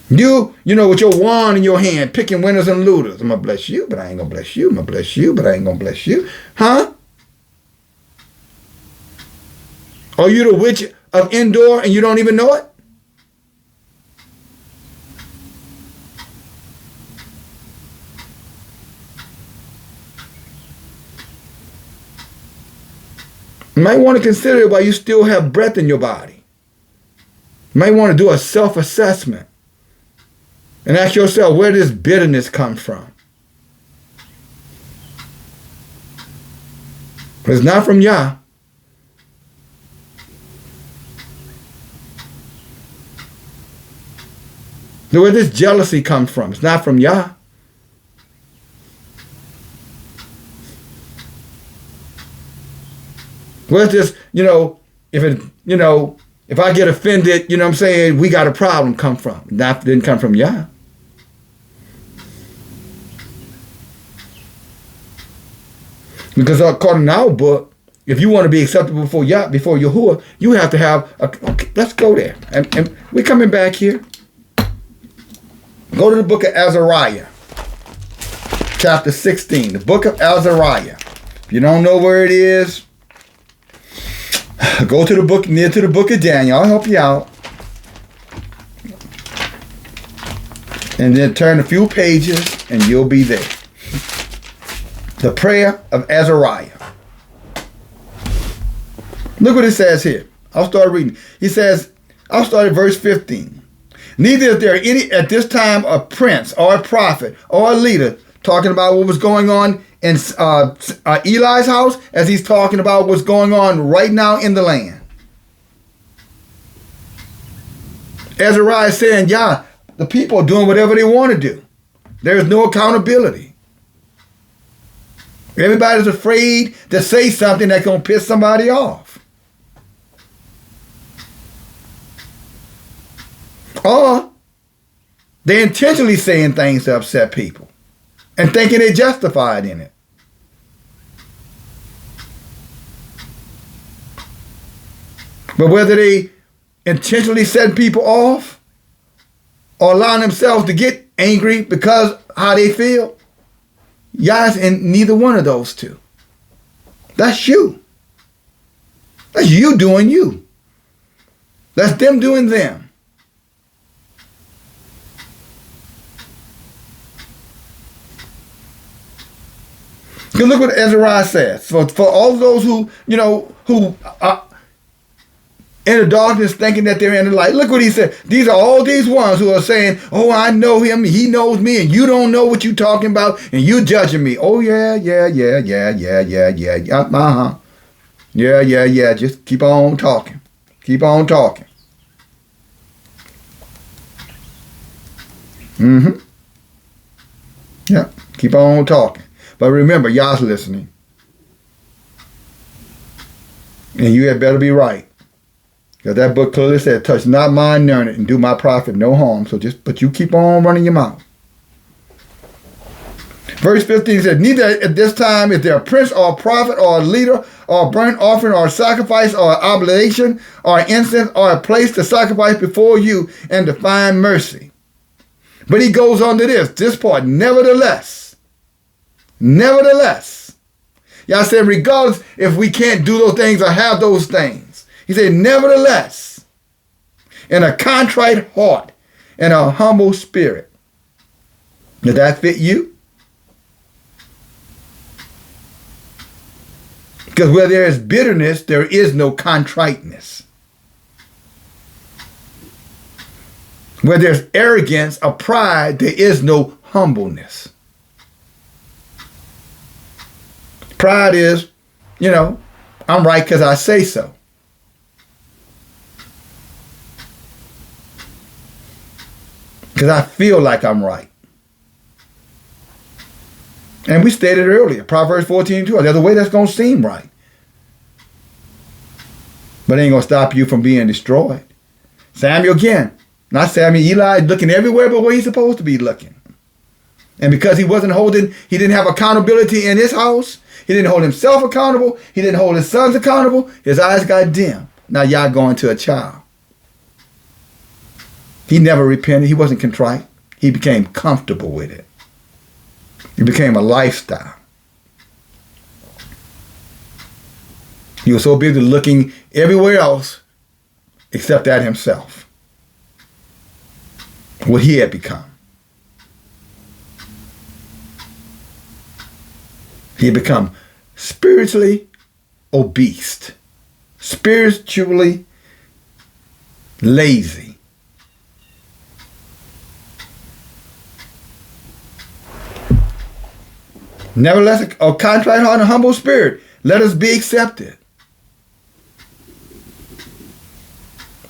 You know, with your wand in your hand, picking winners and losers. I'm going to bless you, but I ain't going to bless you. I'm going to bless you, but I ain't going to bless you. Huh? Are you the witch of Endor and you don't even know it? You might want to consider it while you still have breath in your body. You might want to do a self-assessment and ask yourself, where does bitterness come from? It's not from Yah. Where does jealousy come from? It's not from Yah. Where's this, if I get offended, you know what I'm saying, we got a problem come from? That didn't come from Yah. Because according to our book, if you want to be acceptable before Yah, before Yahuwah, you have to have okay, let's go there. And we're coming back here. Go to the book of Azariah, chapter 16. The book of Azariah. If you don't know where it is, go to the book, near to the book of Daniel. I'll help you out. And then turn a few pages and you'll be there. The prayer of Azariah. Look what it says here. I'll start reading. He says, I'll start at verse 15. Neither is there any at this time a prince or a prophet or a leader talking about what was going on in Eli's house as he's talking about what's going on right now in the land. Azariah is saying, yeah, the people are doing whatever they want to do. There is no accountability. Everybody's afraid to say something that's going to piss somebody off. Or they're intentionally saying things to upset people and thinking they're justified in it. But whether they intentionally set people off or allowing themselves to get angry because how they feel, Yah's in neither one of those two. That's you. That's you doing you. That's them doing them. Because look what Azariah says. For all those who are in the darkness thinking that they're in the light. Look what he said. These are all these ones who are saying, oh, I know him, he knows me, and you don't know what you're talking about, and you judging me. Oh, yeah. Yeah. Just keep on talking. Keep on talking. Yeah, keep on talking. But remember, Yah's listening. And you had better be right. Because that book clearly said, touch not my anointed and do my prophet no harm. But you keep on running your mouth. Verse 15 said, neither at this time is there a prince or a prophet or a leader or a burnt offering or a sacrifice or an oblation or an incense or a place to sacrifice before you and to find mercy. But he goes on to this part, nevertheless, Y'all said regardless if we can't do those things or have those things. He said, nevertheless, in a contrite heart and a humble spirit. Does that fit you? Because where there is bitterness, there is no contriteness. Where there's arrogance or pride, there is no humbleness. Pride is, I'm right because I say so. Because I feel like I'm right. And we stated earlier, Proverbs 14:2, there's a way that's going to seem right. But it ain't going to stop you from being destroyed. Samuel again, not Samuel, Eli looking everywhere but where he's supposed to be looking. And because he didn't have accountability in his house, he didn't hold himself accountable, he didn't hold his sons accountable, his eyes got dim. Now y'all going to a child. He never repented. He wasn't contrite. He became comfortable with it. It became a lifestyle. He was so busy looking everywhere else except at himself, what he had become. He had become spiritually obese, spiritually lazy. Nevertheless, a contrite heart and a humble spirit, let us be accepted.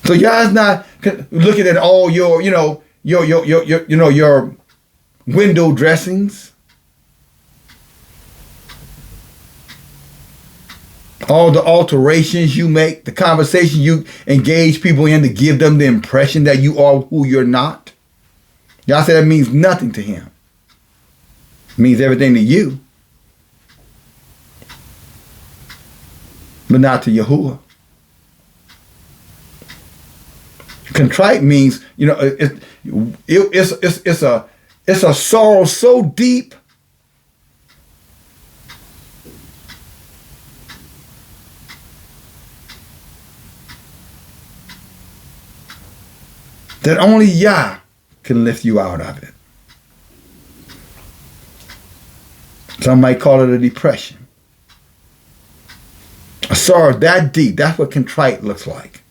So Yah's not looking at all your window dressings, all the alterations you make, the conversation you engage people in to give them the impression that you are who you're not. Yah said that means nothing to him. It means everything to you, but not to Yahuwah. Contrite means, it's a sorrow so deep that only Yah can lift you out of it. Some might call it a depression. A sorrow that deep, that's what contrite looks like.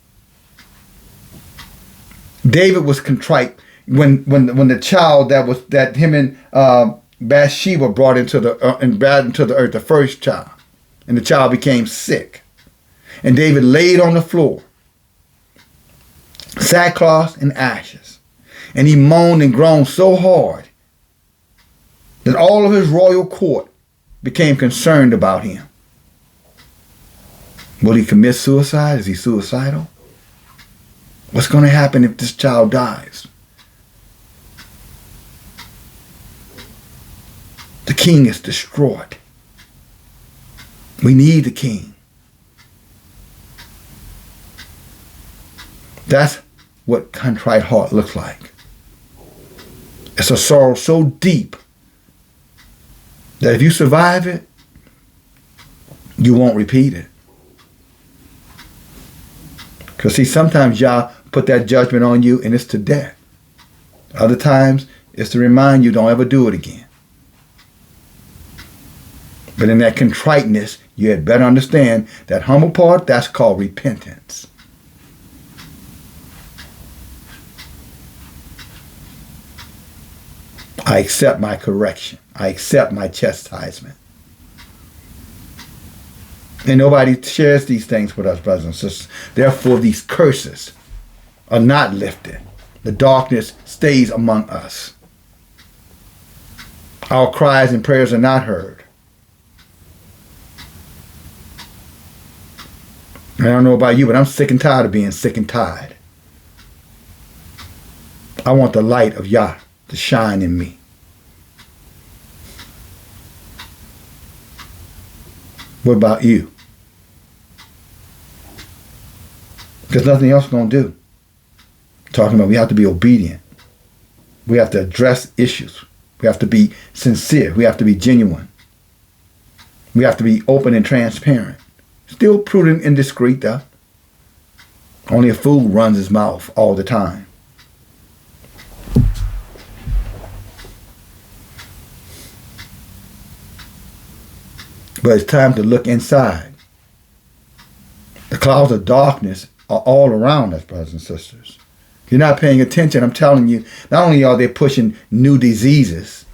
David was contrite when the child that him and Bathsheba brought into the earth, the first child, and the child became sick, and David laid on the floor, sackcloth and ashes, and he moaned and groaned so hard that all of his royal court became concerned about him. Will he commit suicide? Is he suicidal? What's going to happen if this child dies? The king is distraught. We need the king. That's what contrite heart looks like. It's a sorrow so deep that if you survive it, you won't repeat it. Because see, sometimes Yah put that judgment on you and it's to death. Other times, it's to remind you don't ever do it again. But in that contriteness, you had better understand that humble part, that's called repentance. I accept my correction. I accept my chastisement. And nobody shares these things with us, brothers and sisters. Therefore, these curses are not lifted. The darkness stays among us. Our cries and prayers are not heard. I don't know about you, but I'm sick and tired of being sick and tired. I want the light of Yah to shine in me. What about you? Because nothing else is going to do. Talking about we have to be obedient. We have to address issues. We have to be sincere. We have to be genuine. We have to be open and transparent. Still prudent and discreet though. Only a fool runs his mouth all the time. But it's time to look inside. The clouds of darkness are all around us, brothers and sisters. If you're not paying attention, I'm telling you, not only are they pushing new diseases,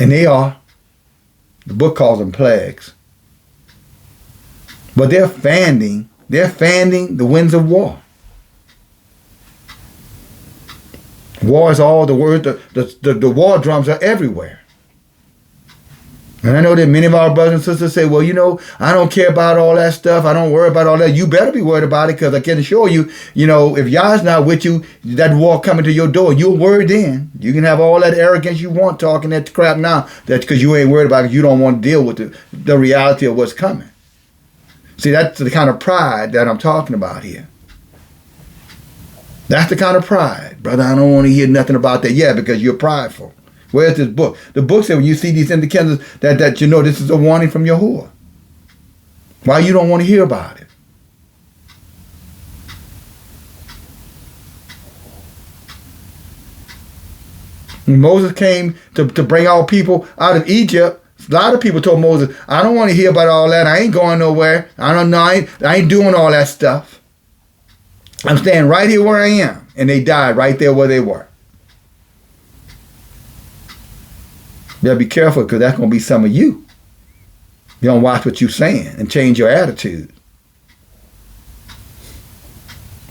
and they are, the book calls them plagues, but they're fanning the winds of war. War is all the word, the war drums are everywhere. And I know that many of our brothers and sisters say, well, I don't care about all that stuff. I don't worry about all that. You better be worried about it, because I can assure you, if Yah's not with you, that war coming to your door, you're worried then. You can have all that arrogance you want talking that crap now. That's because you ain't worried about it. You don't want to deal with the reality of what's coming. See, that's the kind of pride that I'm talking about here. That's the kind of pride. Brother, I don't want to hear nothing about that. Yeah, because you're prideful. Where's this book? The book said when you see these indicators that you know this is a warning from Yahuwah. Why you don't want to hear about it? When Moses came to bring our people out of Egypt, a lot of people told Moses, I don't want to hear about all that. I ain't going nowhere. I don't know. I ain't doing all that stuff. I'm staying right here where I am. And they died right there where they were. You gotta be careful because that's going to be some of you. You don't watch what you're saying and change your attitude.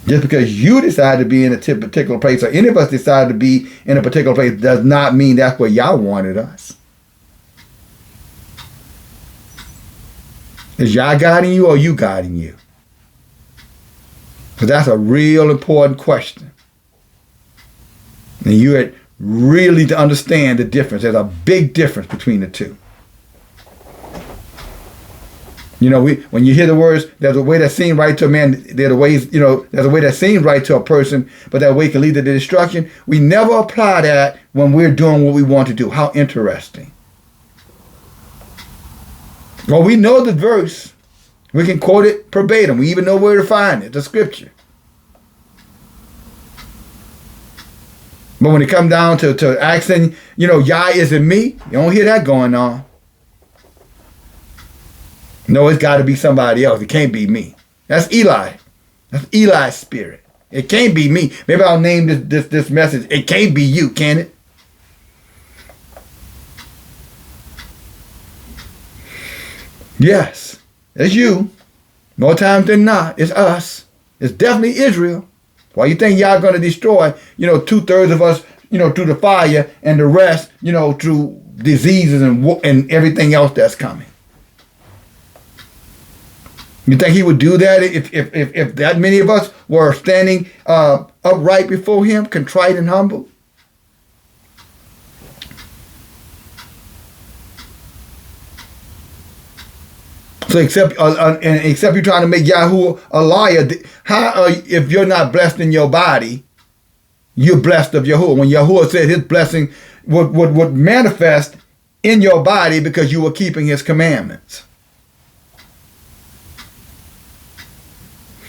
Just because you decide to be in a particular place or any of us decide to be in a particular place does not mean that's where y'all wanted us. Is y'all guiding you or you guiding you? Because that's a real important question. And you really to understand the difference. There's a big difference between the two. You know, when you hear the words, there's a way that seems right to a man, there's a way that seems right to a person, but that way can lead to the destruction. We never apply that when we're doing what we want to do. How interesting. Well, we know the verse. We can quote it verbatim. We even know where to find it, the scripture. But when it comes down to asking, Yah isn't me, you don't hear that going on. No, it's got to be somebody else. It can't be me. That's Eli. That's Eli's spirit. It can't be me. Maybe I'll name this message. It can't be you, can it? Yes, it's you. More times than not, it's us. It's definitely Israel. Why you think y'all going to destroy, 2/3 of us, through the fire and the rest, through diseases and everything else that's coming? You think he would do that if that many of us were standing upright before him, contrite and humble? So except you're trying to make Yahuwah a liar, how if you're not blessed in your body, you're blessed of Yahuwah. When Yahuwah said his blessing would manifest in your body because you were keeping his commandments.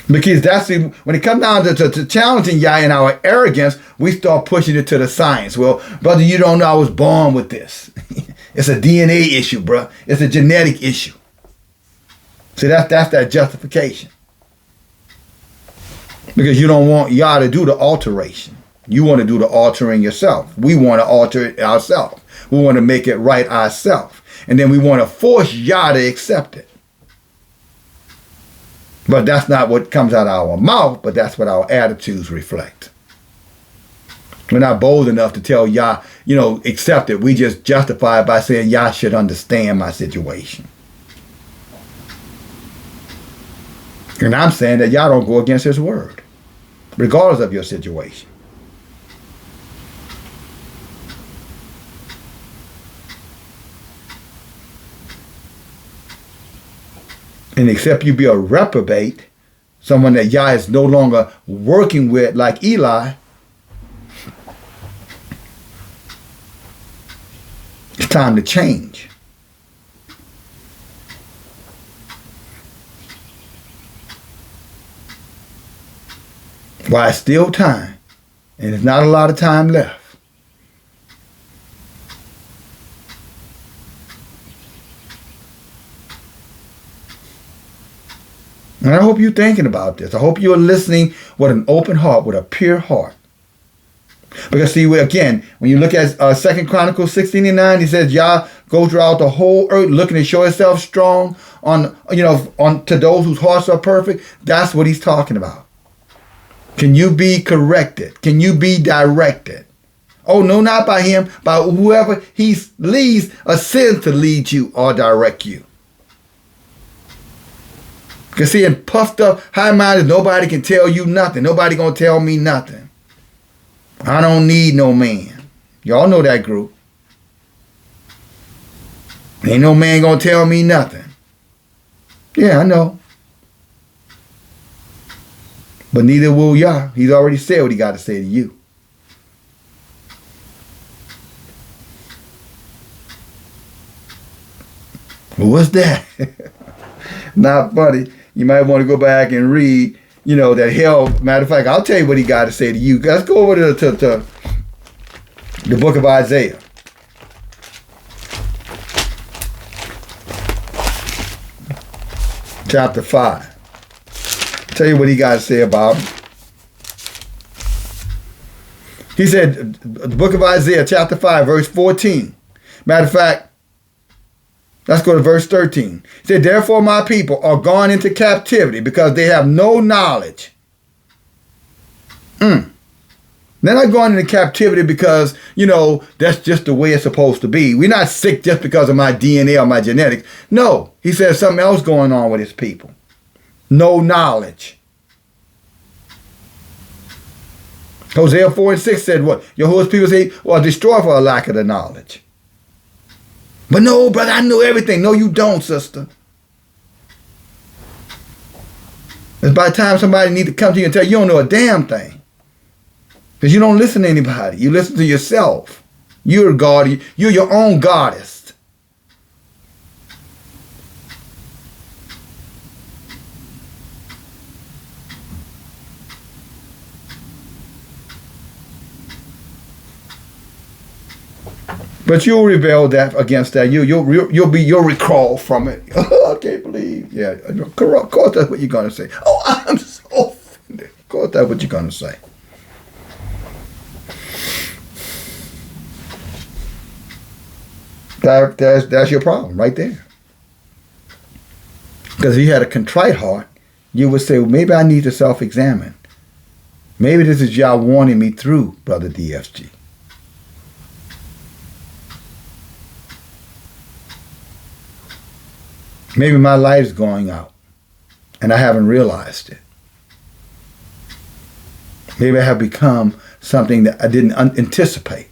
Because when it comes down to challenging Yah in our arrogance, we start pushing it to the science. Well, brother, you don't know I was born with this. It's a DNA issue, bro. It's a genetic issue. See, that's that justification. Because you don't want Yah to do the alteration. You want to do the altering yourself. We want to alter it ourselves. We want to make it right ourselves. And then we want to force Yah to accept it. But that's not what comes out of our mouth, but that's what our attitudes reflect. We're not bold enough to tell Yah, accept it. We just justify it by saying Yah should understand my situation. And I'm saying that Yah don't go against his word, regardless of your situation. And except you be a reprobate, someone that Yah is no longer working with like Eli, it's time to change. While it's still time, and there's not a lot of time left. And I hope you're thinking about this. I hope you're listening with an open heart, with a pure heart. Because see, again, when you look at 2 Chronicles 16:9, he says, Yah goes throughout the whole earth looking to show himself strong to those whose hearts are perfect. That's what he's talking about. Can you be corrected? Can you be directed? Oh, no, not by him, by whoever he leads or sends to lead you or direct you. Because see, in puffed up, high-minded, nobody can tell you nothing. Nobody gonna tell me nothing. I don't need no man. Y'all know that group. Ain't no man gonna tell me nothing. Yeah, I know. But neither will Yah. He's already said what he got to say to you. What's that? Not funny. You might want to go back and read, that hell. Matter of fact, I'll tell you what he got to say to you. Let's go over to the book of Isaiah. Chapter 5. Tell you what he got to say about him. He said, the book of Isaiah, chapter 5, verse 14. Matter of fact, let's go to verse 13. He said, therefore my people are gone into captivity because they have no knowledge. They're not going into captivity because, that's just the way it's supposed to be. We're not sick just because of my DNA or my genetics. No, he says something else going on with his people. No knowledge. Hosea 4 and 6 said what? Yahuwah's people say, well, destroy for a lack of the knowledge. But no, brother, I know everything. No, you don't, sister. It's by the time somebody needs to come to you and tell you don't know a damn thing. Because you don't listen to anybody. You listen to yourself. You're a God. You're your own goddess. But you'll rebel against that. You'll recrawl from it. I can't believe. Yeah, of course that's what you're gonna say. Oh, I'm so offended. Of course that's what you're gonna say. That's your problem right there. Because if you had a contrite heart, you would say, well, maybe I need to self-examine. Maybe this is y'all warning me through, Brother DFG. Maybe my life's going out and I haven't realized it. Maybe I have become something that I didn't anticipate.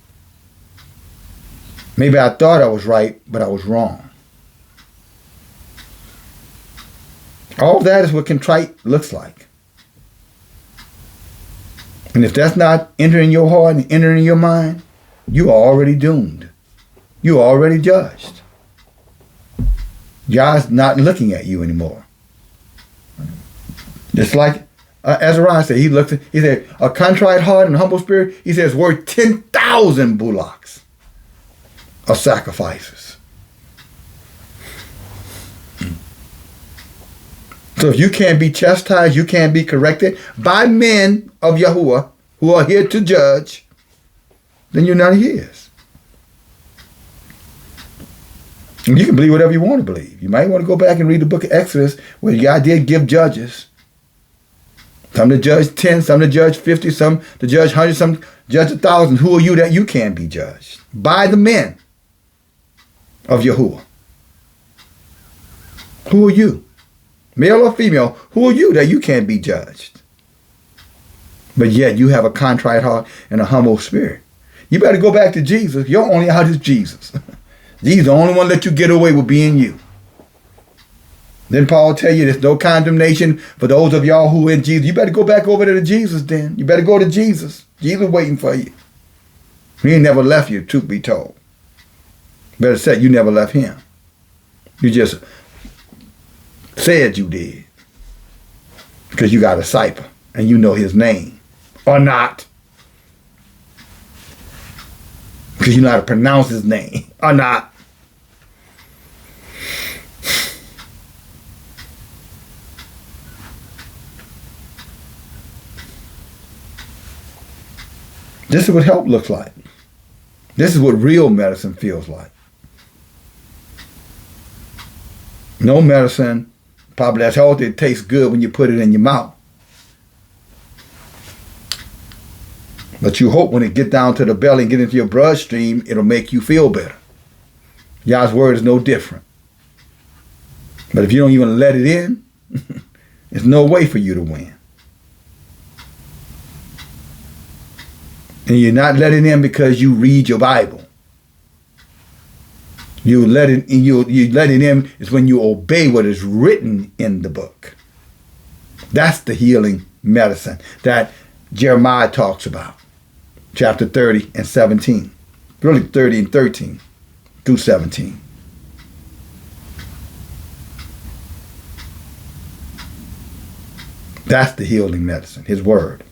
Maybe I thought I was right, but I was wrong. All that is what contrite looks like. And if that's not entering your heart and entering your mind, you are already doomed. You are already judged. God's not looking at you anymore. Just like Azariah said, he said, a contrite heart and a humble spirit, he says, worth 10,000 bullocks of sacrifices. So if you can't be chastised, you can't be corrected by men of Yahuwah who are here to judge, then you're not his. And you can believe whatever you want to believe. You might want to go back and read the book of Exodus where God did give judges. Some to judge 10, some to judge 50, some to judge 100, some to judge 1,000. Who are you that you can't be judged? By the men of Yahuwah. Who are you? Male or female, who are you that you can't be judged? But yet you have a contrite heart and a humble spirit. You better go back to Jesus. Your only out is Jesus. Jesus, the only one that you get away with being you. Then Paul tell you there's no condemnation for those of y'all who are in Jesus. You better go back over to Jesus then. You better go to Jesus. Jesus waiting for you. He ain't never left you, truth be told. Better said, you never left him. You just said you did. Because you got a cipher and you know his name. Or not. Because you know how to pronounce his name. Or not. This is what help looks like. This is what real medicine feels like. No medicine, probably that's healthy, it tastes good when you put it in your mouth. But you hope when it get down to the belly and get into your bloodstream, it'll make you feel better. Yah's word is no different. But if you don't even let it in, there's no way for you to win. And you're not letting in because you read your Bible. You let it in is when you obey what is written in the book. That's the healing medicine that Jeremiah talks about. Chapter 30 and 17. Really 30 and 13 through 17. That's the healing medicine, his word,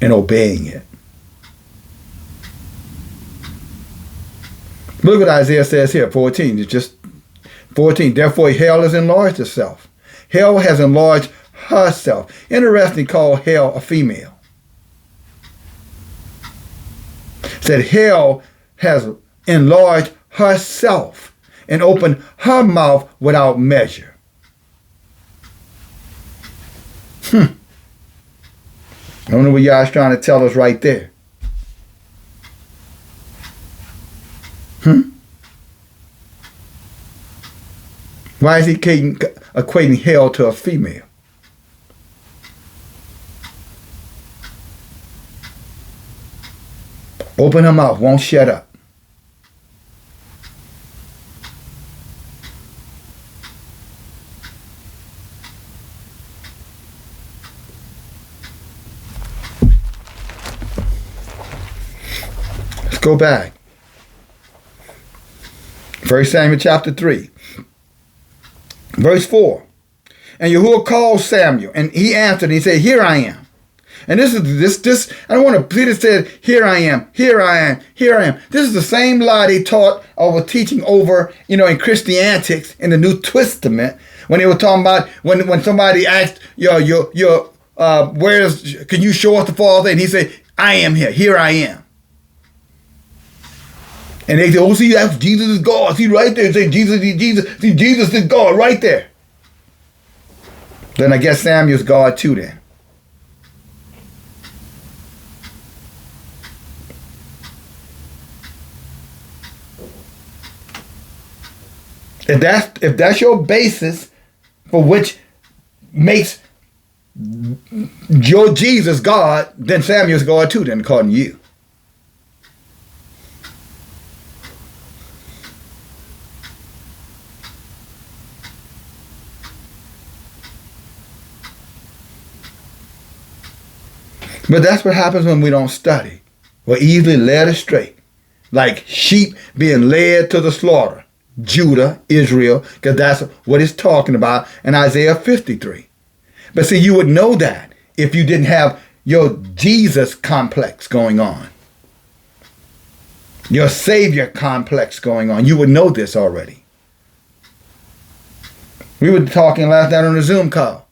and obeying it. Look what Isaiah says here, 14. It's just 14. Therefore, hell has enlarged itself. Hell has enlarged herself. Interesting, called hell a female. Said hell has enlarged herself and opened her mouth without measure. I don't know what y'all's trying to tell us right there. Why is he equating hell to a female? Open her mouth, won't shut up. Let's go back. 1 Samuel chapter 3. Verse 4. And Yahuwah called Samuel, and he answered, and he said, here I am. And this I don't want to, Peter said, here I am, here I am, here I am. This is the same lie they taught or were teaching over, in Christiantics in the New Testament, when they were talking about, when somebody asked, can you show us the Father? And he said, I am here I am. And they said, oh, see, that's Jesus is God. See, right there, say Jesus. See, Jesus is God right there. Then I guess Samuel's God too then. If that's your basis for which makes your Jesus God, then Samuel's God too then, according to you. But that's what happens when we don't study. We're easily led astray, like sheep being led to the slaughter. Judah, Israel, because that's what it's talking about in Isaiah 53. But see, you would know that if you didn't have your Jesus complex going on, your Savior complex going on. You would know this already. We were talking last night on the Zoom call.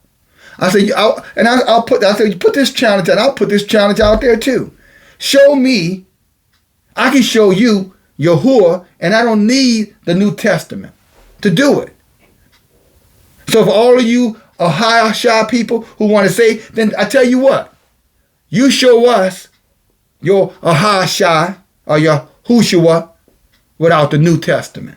I said, you put this challenge out. I'll put this challenge out there too. Show me. I can show you Yahuwah, and I don't need the New Testament to do it. So for all of you Ahashah people who want to say, then I tell you what, you show us your Ahashah or your Yahushua without the New Testament.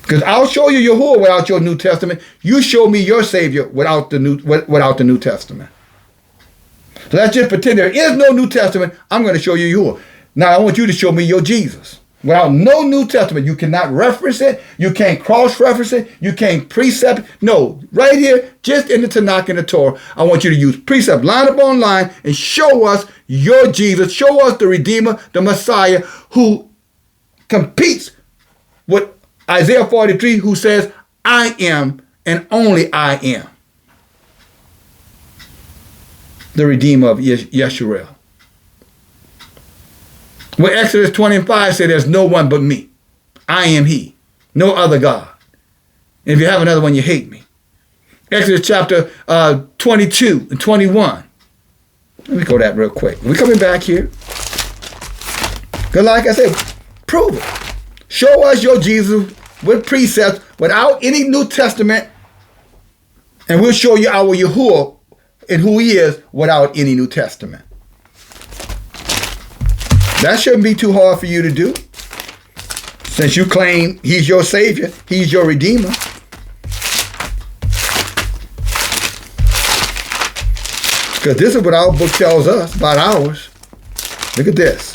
Because I'll show you Yahuwah without your New Testament. You show me your Savior without the New Testament. So let's just pretend there is no New Testament. I'm going to show you Yahuwah. Now I want you to show me your Jesus. Without no New Testament, you cannot reference it. You can't cross-reference it. You can't precept it. No, right here, just in the Tanakh and the Torah, I want you to use precept line upon line and show us your Jesus. Show us the Redeemer, the Messiah, who competes with Isaiah 43, who says, I am and only I am the Redeemer of Yeshurun. Where Exodus 20:5 said, there's no one but me. I am he. No other God. And if you have another one, you hate me. Exodus chapter 22 and 21. Let me go that real quick. We're coming back here. Because like I said, prove it. Show us your Jesus with precepts without any New Testament. And we'll show you our Yahuwah and who he is without any New Testament. That shouldn't be too hard for you to do. Since you claim he's your Savior, he's your Redeemer. Because this is what our book tells us about ours. Look at this.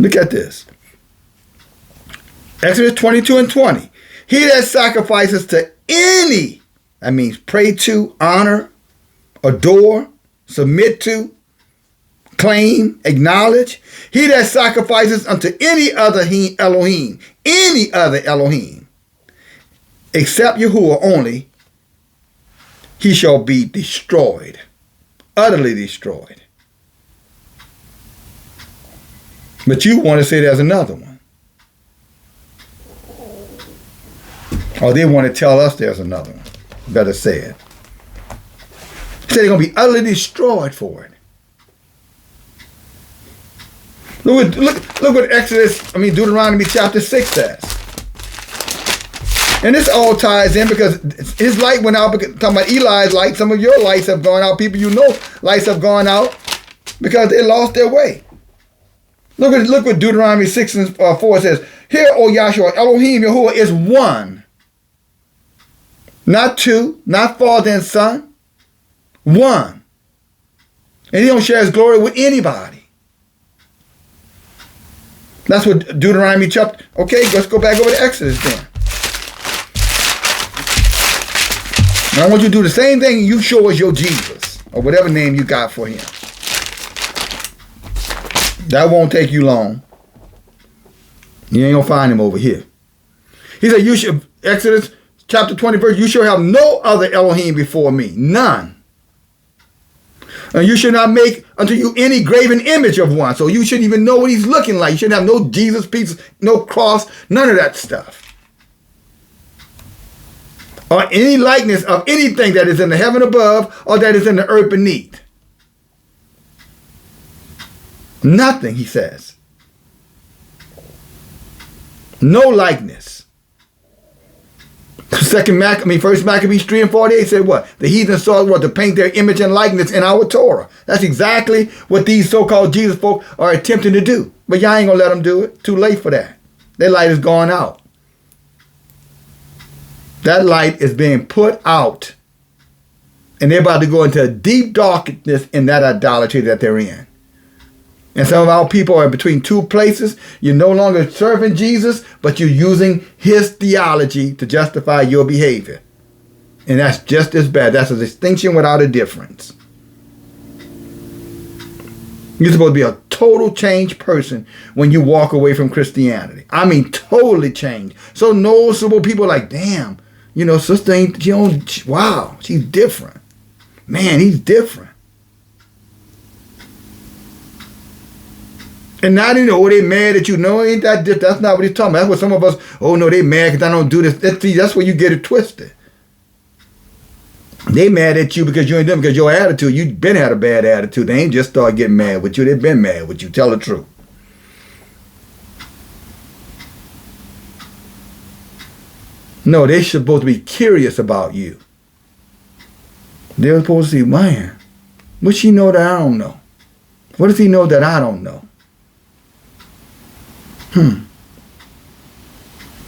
Look at this. Exodus 22 and 20. He that sacrifices to any, that means pray to, honor, adore, submit to, claim, acknowledge. He that sacrifices unto any other Elohim, except Yahuwah only, he shall be destroyed, utterly destroyed. But you want to say there's another one. Or they want to tell us there's another one. Better say it. He said they're going to be utterly destroyed for it. Look what Deuteronomy chapter 6 says. And this all ties in because his light went out, talking about Eli's light. Some of your lights have gone out. People you know, lights have gone out because they lost their way. Look what Deuteronomy 6 and 4 says. Hear, O Yahshua, Elohim, Yahuwah is one. Not two, not father and son. One. And he don't share his glory with anybody. That's what Deuteronomy chapter. Okay, let's go back over to Exodus then. Now I want you to do the same thing you show us your Jesus, or whatever name you got for him. That won't take you long. You ain't gonna find him over here. He said, you should, Exodus chapter 20 verse, you shall have no other Elohim before me, none. And you should not make unto you any graven image of one. So you shouldn't even know what he's looking like. You shouldn't have no Jesus piece, no cross, none of that stuff. Or any likeness of anything that is in the heaven above or that is in the earth beneath. Nothing, he says. No likeness. First Maccabees 3 and 48 said what? The heathen sought what? To paint their image and likeness in our Torah. That's exactly what these so-called Jesus folk are attempting to do. But y'all ain't gonna let them do it. Too late for that. Their light is gone out. That light is being put out. And they're about to go into a deep darkness in that idolatry that they're in. And some of our people are between two places. You're no longer serving Jesus, but you're using his theology to justify your behavior. And that's just as bad. That's a distinction without a difference. You're supposed to be a total changed person when you walk away from Christianity. I mean, totally changed. So noticeable, people are like, damn, sister ain't, wow, she's different. Man, he's different. And now they mad at you. No, ain't that? That's not what he's talking about. That's what some of us, they mad because I don't do this. That's where you get it twisted. They mad at you because you ain't doing because your attitude, you've been had a bad attitude. They ain't just start getting mad with you. They've been mad with you. Tell the truth. No, they're supposed to be curious about you. They're supposed to say, man, what she know that I don't know? What does he know that I don't know?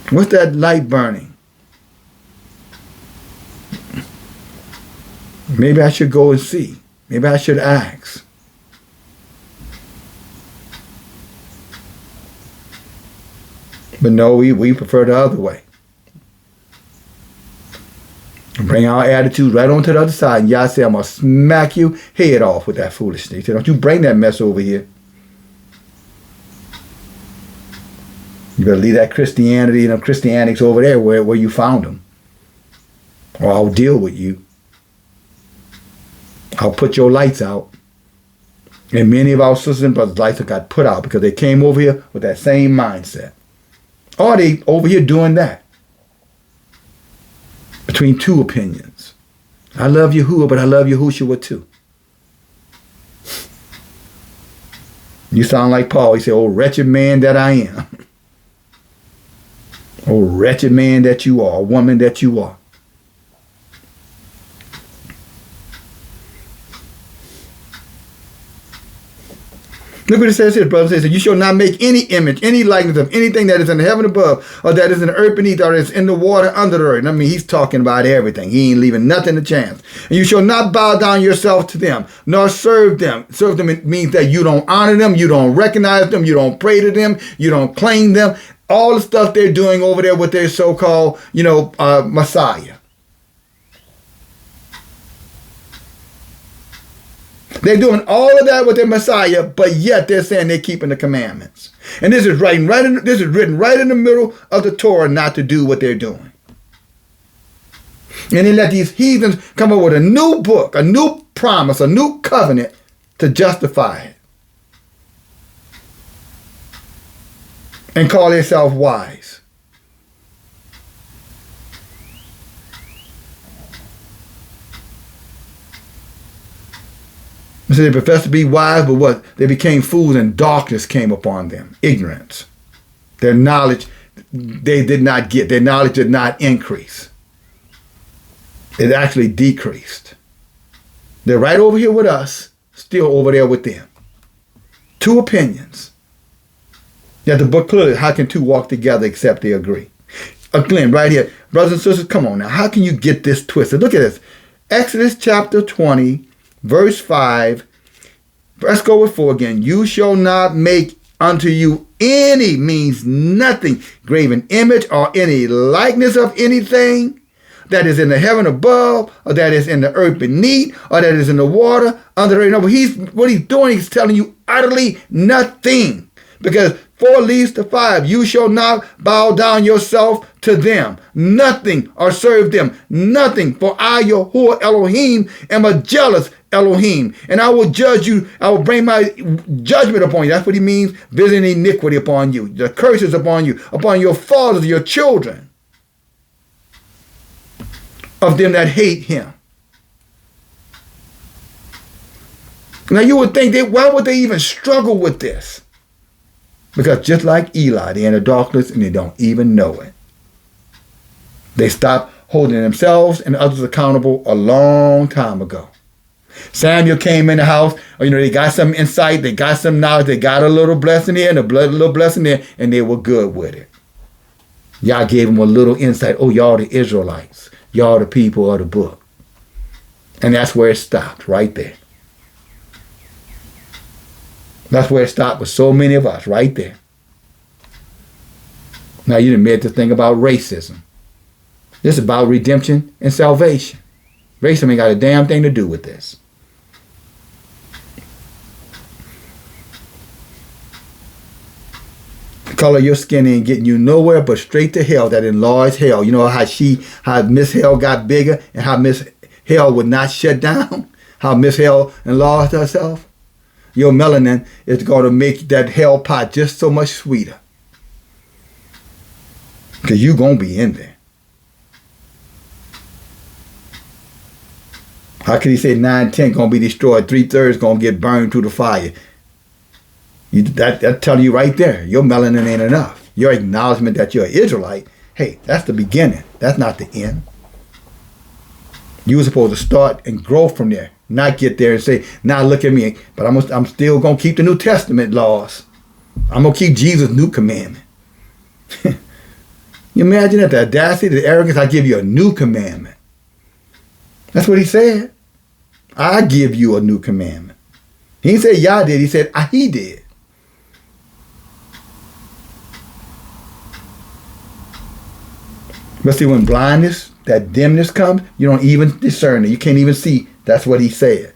What's that light burning? Maybe I should go and see. Maybe I should ask. But no, we prefer the other way. Bring our attitude right on to the other side. And y'all say, I'm going to smack you head off with that foolishness. He said, don't you bring that mess over here. You better leave that Christianity and Christianics over there where you found them. Or I'll deal with you. I'll put your lights out. And many of our sisters and brothers' lights got put out because they came over here with that same mindset. Or they over here doing that. Between two opinions. I love Yahuwah, but I love Yahushua too. You sound like Paul. He said, oh, wretched man that I am. Oh, wretched man that you are, woman that you are. Look what it says here, brothers and sisters. You shall not make any image, any likeness of anything that is in the heaven above, or that is in the earth beneath, or that is in the water under the earth. I mean, he's talking about everything. He ain't leaving nothing to chance. And you shall not bow down yourself to them, nor serve them. Serve them means that you don't honor them, you don't recognize them, you don't pray to them, you don't claim them. All the stuff they're doing over there with their so-called, Messiah. They're doing all of that with their Messiah, but yet they're saying they're keeping the commandments. And this is written right in the middle of the Torah not to do what they're doing. And they let these heathens come up with a new book, a new promise, a new covenant to justify it. And call themselves wise. So they professed to be wise, but what? They became fools and darkness came upon them. Ignorance. Their knowledge, they did not get. Their knowledge did not increase. It actually decreased. They're right over here with us, still over there with them. Two opinions. Yet the book clearly, how can two walk together except they agree? Glenn, right here. Brothers and sisters, come on now. How can you get this twisted? Look at this. Exodus chapter 20. Verse 5, let's go with 4 again. You shall not make unto you any, means nothing, graven image or any likeness of anything that is in the heaven above, or that is in the earth beneath, or that is in the water under the earth. No, what he's doing, he's telling you utterly nothing. Because 4 leads to 5. You shall not bow down yourself to them. Nothing, or serve them. Nothing. For I, Yahuwah Elohim, am a jealous Elohim. And I will judge you. I will bring my judgment upon you. That's what he means. Visiting iniquity upon you. The curses upon you. Upon your fathers, your children. Of them that hate him. Now you would think, why would they even struggle with this? Because just like Eli, they're in the darkness and they don't even know it. They stopped holding themselves and others accountable a long time ago. Samuel came in the house, they got some insight, they got some knowledge, they got a little blessing here and a little blessing there, and they were good with it. Y'all gave them a little insight. Oh, y'all the Israelites. Y'all the people of the book. And that's where it stopped, right there. That's where it stopped with so many of us, right there. Now you didn't admit to think about racism. This is about redemption and salvation. Racism ain't got a damn thing to do with this. The color of your skin ain't getting you nowhere but straight to hell, that enlarged hell. You know how Miss Hell got bigger and how Miss Hell would not shut down? How Miss Hell enlarged herself? Your melanin is going to make that hell pot just so much sweeter. Because you're going to be in there. How can he say 9/10 going to be destroyed? 3/3 going to get burned through the fire? That telling you right there, your melanin ain't enough. Your acknowledgement that you're an Israelite, hey, that's the beginning. That's not the end. You were supposed to start and grow from there. Not get there and say, now look at me, but I'm still going to keep the New Testament laws. I'm going to keep Jesus' new commandment. You imagine that, the audacity, the arrogance, I give you a new commandment. That's what he said. I give you a new commandment. He didn't say Yah did, he said he did. But see, when blindness, that dimness comes, you don't even discern it. You can't even see. That's what he said.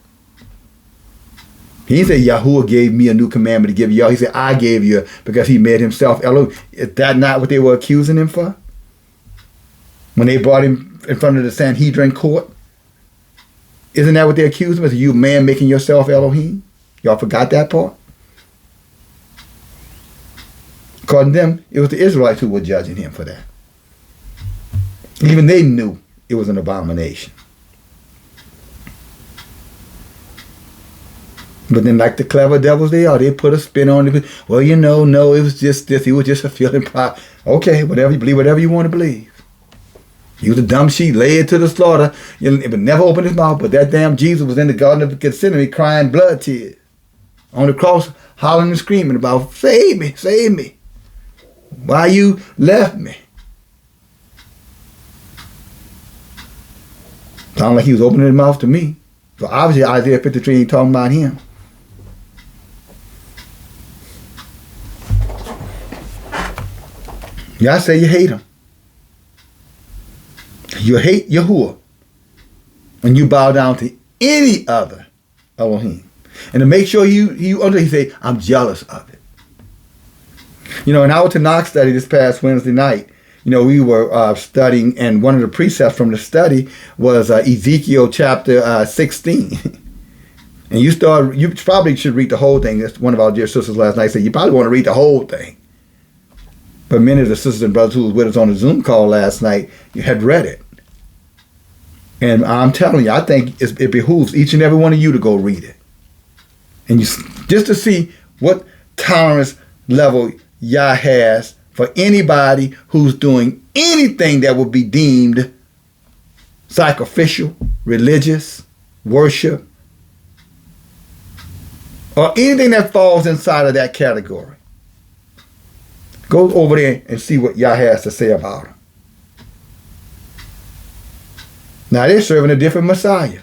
He didn't say Yahuwah gave me a new commandment to give y'all. He said I gave you because he made himself Elohim. Is that not what they were accusing him for? When they brought him in front of the Sanhedrin court? Isn't that what they accused him of? You man making yourself Elohim? Y'all forgot that part? According to them, it was the Israelites who were judging him for that. Even they knew it was an abomination. But then, like the clever devils they are, they put a spin on it. Well, no, it was just this. He was just a feeling pride. Okay, whatever you believe, whatever you want to believe. He was a dumb sheep, led to the slaughter. It would never open his mouth. But that damn Jesus was in the Garden of Gethsemane crying blood tears. on the cross, hollering and screaming about, save me, save me. Why you left me? Sounded like he was opening his mouth to me. So obviously Isaiah 53 ain't talking about him. Y'all say you hate him. You hate Yahuwah when you bow down to any other Elohim. And to make sure you under, he say, I'm jealous of it. You know, in our Tanakh study this past Wednesday night, you know, we were studying, and one of the precepts from the study was Ezekiel chapter 16. And you probably should read the whole thing. That's one of our dear sisters last night said, you probably want to read the whole thing. But many of the sisters and brothers who was with us on the Zoom call last night had read it. And I'm telling you, I think it behooves each and every one of you to go read it. And just to see what tolerance level Yah has for anybody who's doing anything that would be deemed sacrificial, religious, worship, or anything that falls inside of that category. Go over there and see what Yah has to say about them. Now they're serving a different Messiah.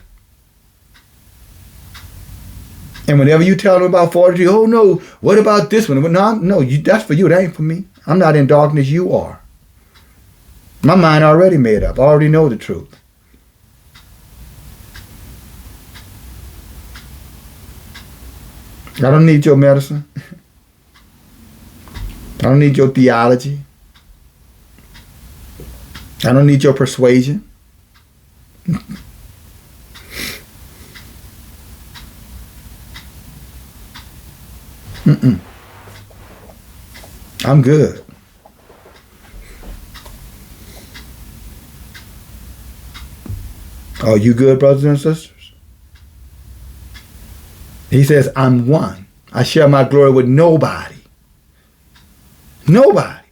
And whenever you tell them about 43, oh no, what about this one? No, that's for you, that ain't for me. I'm not in darkness, you are. My mind already made up. I already know the truth. I don't need your medicine. I don't need your theology. I don't need your persuasion. I'm good. Are you good, brothers and sisters? He says, I'm one. I share my glory with nobody. Nobody.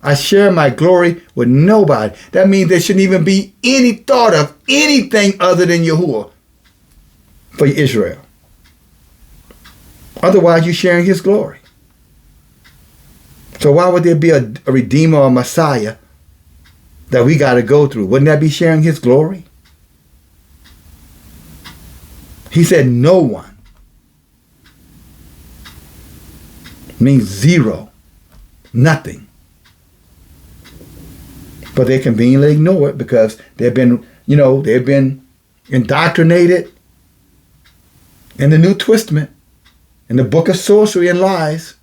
I share my glory with nobody. That means there shouldn't even be any thought of anything other than Yahuwah for Israel. Otherwise, you're sharing his glory. So why would there be a Redeemer or Messiah that we got to go through? Wouldn't that be sharing his glory? He said no one. Means zero. Nothing. But they conveniently ignore it because they've been indoctrinated in the New Testament, in the book of sorcery and lies,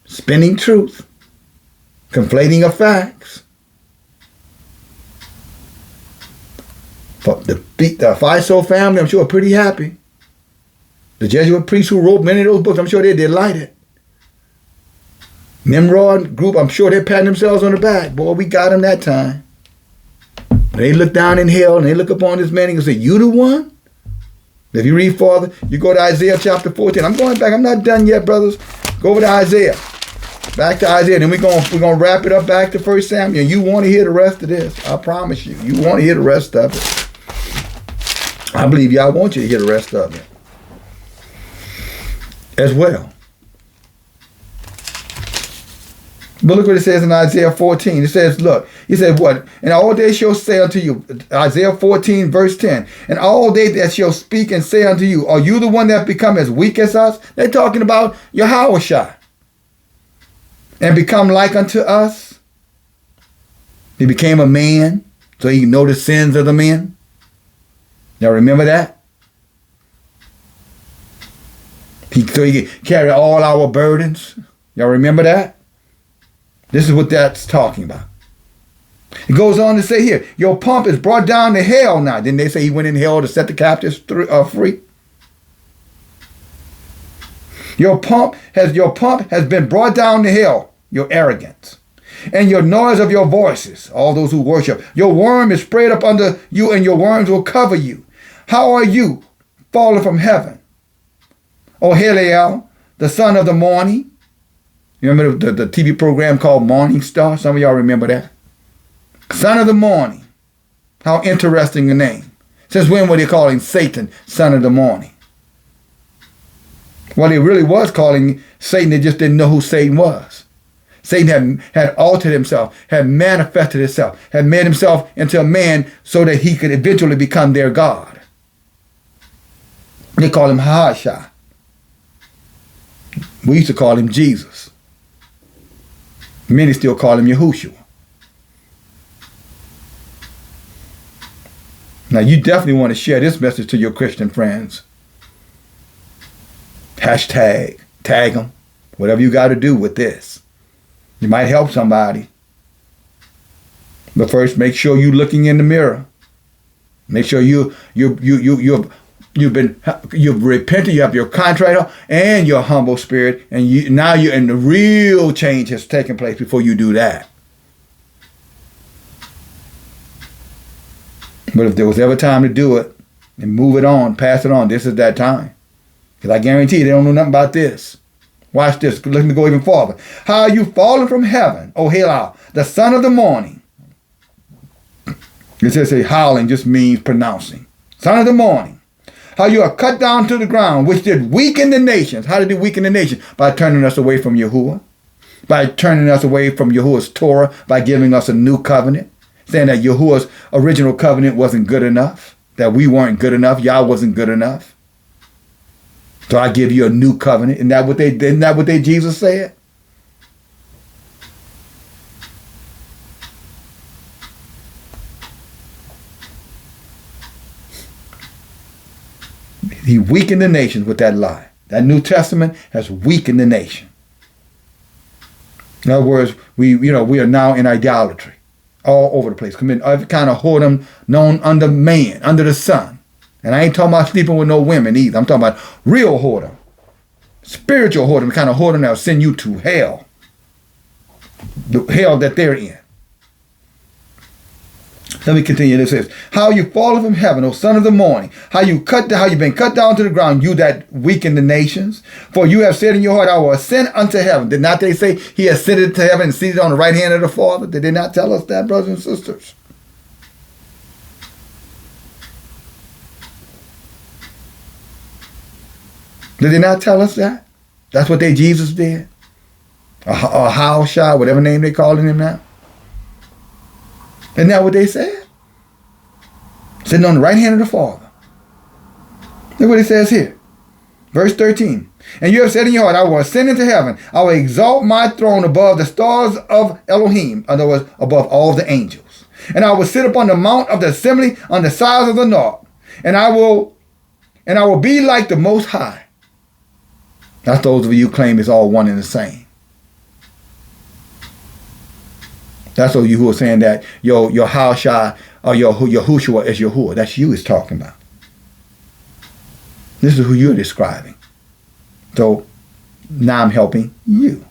spinning truth, conflating of facts. The Fiso family, I'm sure, are pretty happy. The Jesuit priests who wrote many of those books, I'm sure they're delighted. Nimrod group, I'm sure they're patting themselves on the back. Boy, we got them that time. They look down in hell and they look upon this man and say, you the one? If you read further, you go to Isaiah chapter 14. I'm going back. I'm not done yet, brothers. Go over to Isaiah. Back to Isaiah. Then we're gonna wrap it up back to 1 Samuel. You want to hear the rest of this. I promise you. You want to hear the rest of it. I believe y'all want you to hear the rest of it as well. But look what it says in Isaiah 14. It says, look, he said what? And all they shall say unto you, Isaiah 14, verse 10, and all they that shall speak and say unto you, are you the one that become as weak as us? They're talking about Yahushua. And become like unto us. He became a man, so he know the sins of the men. Y'all remember that? So he could carry all our burdens. Y'all remember that? This is what that's talking about. It goes on to say here, your pump is brought down to hell now. Didn't they say he went in hell to set the captives free? Your pump has been brought down to hell, your arrogance. And your noise of your voices, all those who worship. Your worm is spread up under you, and your worms will cover you. How are you fallen from heaven? O Heliel, the son of the morning. You remember the TV program called Morning Star? Some of y'all remember that. Son of the morning. How interesting a name. Since when were they calling Satan son of the morning? Well, he really was calling Satan. They just didn't know who Satan was. Satan had altered himself, had manifested himself, had made himself into a man so that he could eventually become their God. They call him Hashah. We used to call him Jesus. Many still call him Yahushua. Now, you definitely want to share this message to your Christian friends. Hashtag, tag them, whatever you got to do with this. You might help somebody. But first, make sure you're looking in the mirror. Make sure you've repented, you have your contrite heart and your humble spirit, and the real change has taken place before you do that. But if there was ever time to do it and move it on, pass it on, this is that time. Because I guarantee you, they don't know nothing about this. Watch this. Let me go even farther. How are you fallen from heaven, O Halal, the son of the morning? It says howling just means pronouncing. Son of the morning. How you are cut down to the ground, which did weaken the nations. How did it weaken the nation? By turning us away from Yahuwah. By turning us away from Yahuwah's Torah. By giving us a new covenant. Saying that Yahuwah's original covenant wasn't good enough. That we weren't good enough. Yah wasn't good enough. So I give you a new covenant. Isn't that what Jesus said? He weakened the nations with that lie. That New Testament has weakened the nation. In other words, we are now in idolatry all over the place, committing every kind of whoredom known under man, under the sun. And I ain't talking about sleeping with no women either. I'm talking about real whoredom. Spiritual whoredom, the kind of whoredom that will send you to hell. The hell that they're in. Let me continue. This says, how you fallen from heaven, O son of the morning. How you've been cut down to the ground, you that weaken the nations. For you have said in your heart, I will ascend unto heaven. Did not they say he ascended to heaven and seated on the right hand of the Father? Did they not tell us that, brothers and sisters? Did they not tell us that? That's what Jesus did? Or Hashah, whatever name they're calling him now. Isn't that what they said? Sitting on the right hand of the Father. Look what it says here. Verse 13. And you have said in your heart, I will ascend into heaven. I will exalt my throne above the stars of Elohim. In other words, above all the angels. And I will sit upon the mount of the assembly on the sides of the north. And I will be like the Most High. That's those of you who claim it's all one and the same. That's those of you who are saying that your Hashah or your Yahushua is Yahuwah. That's you is talking about. This is who you're describing. So now I'm helping you.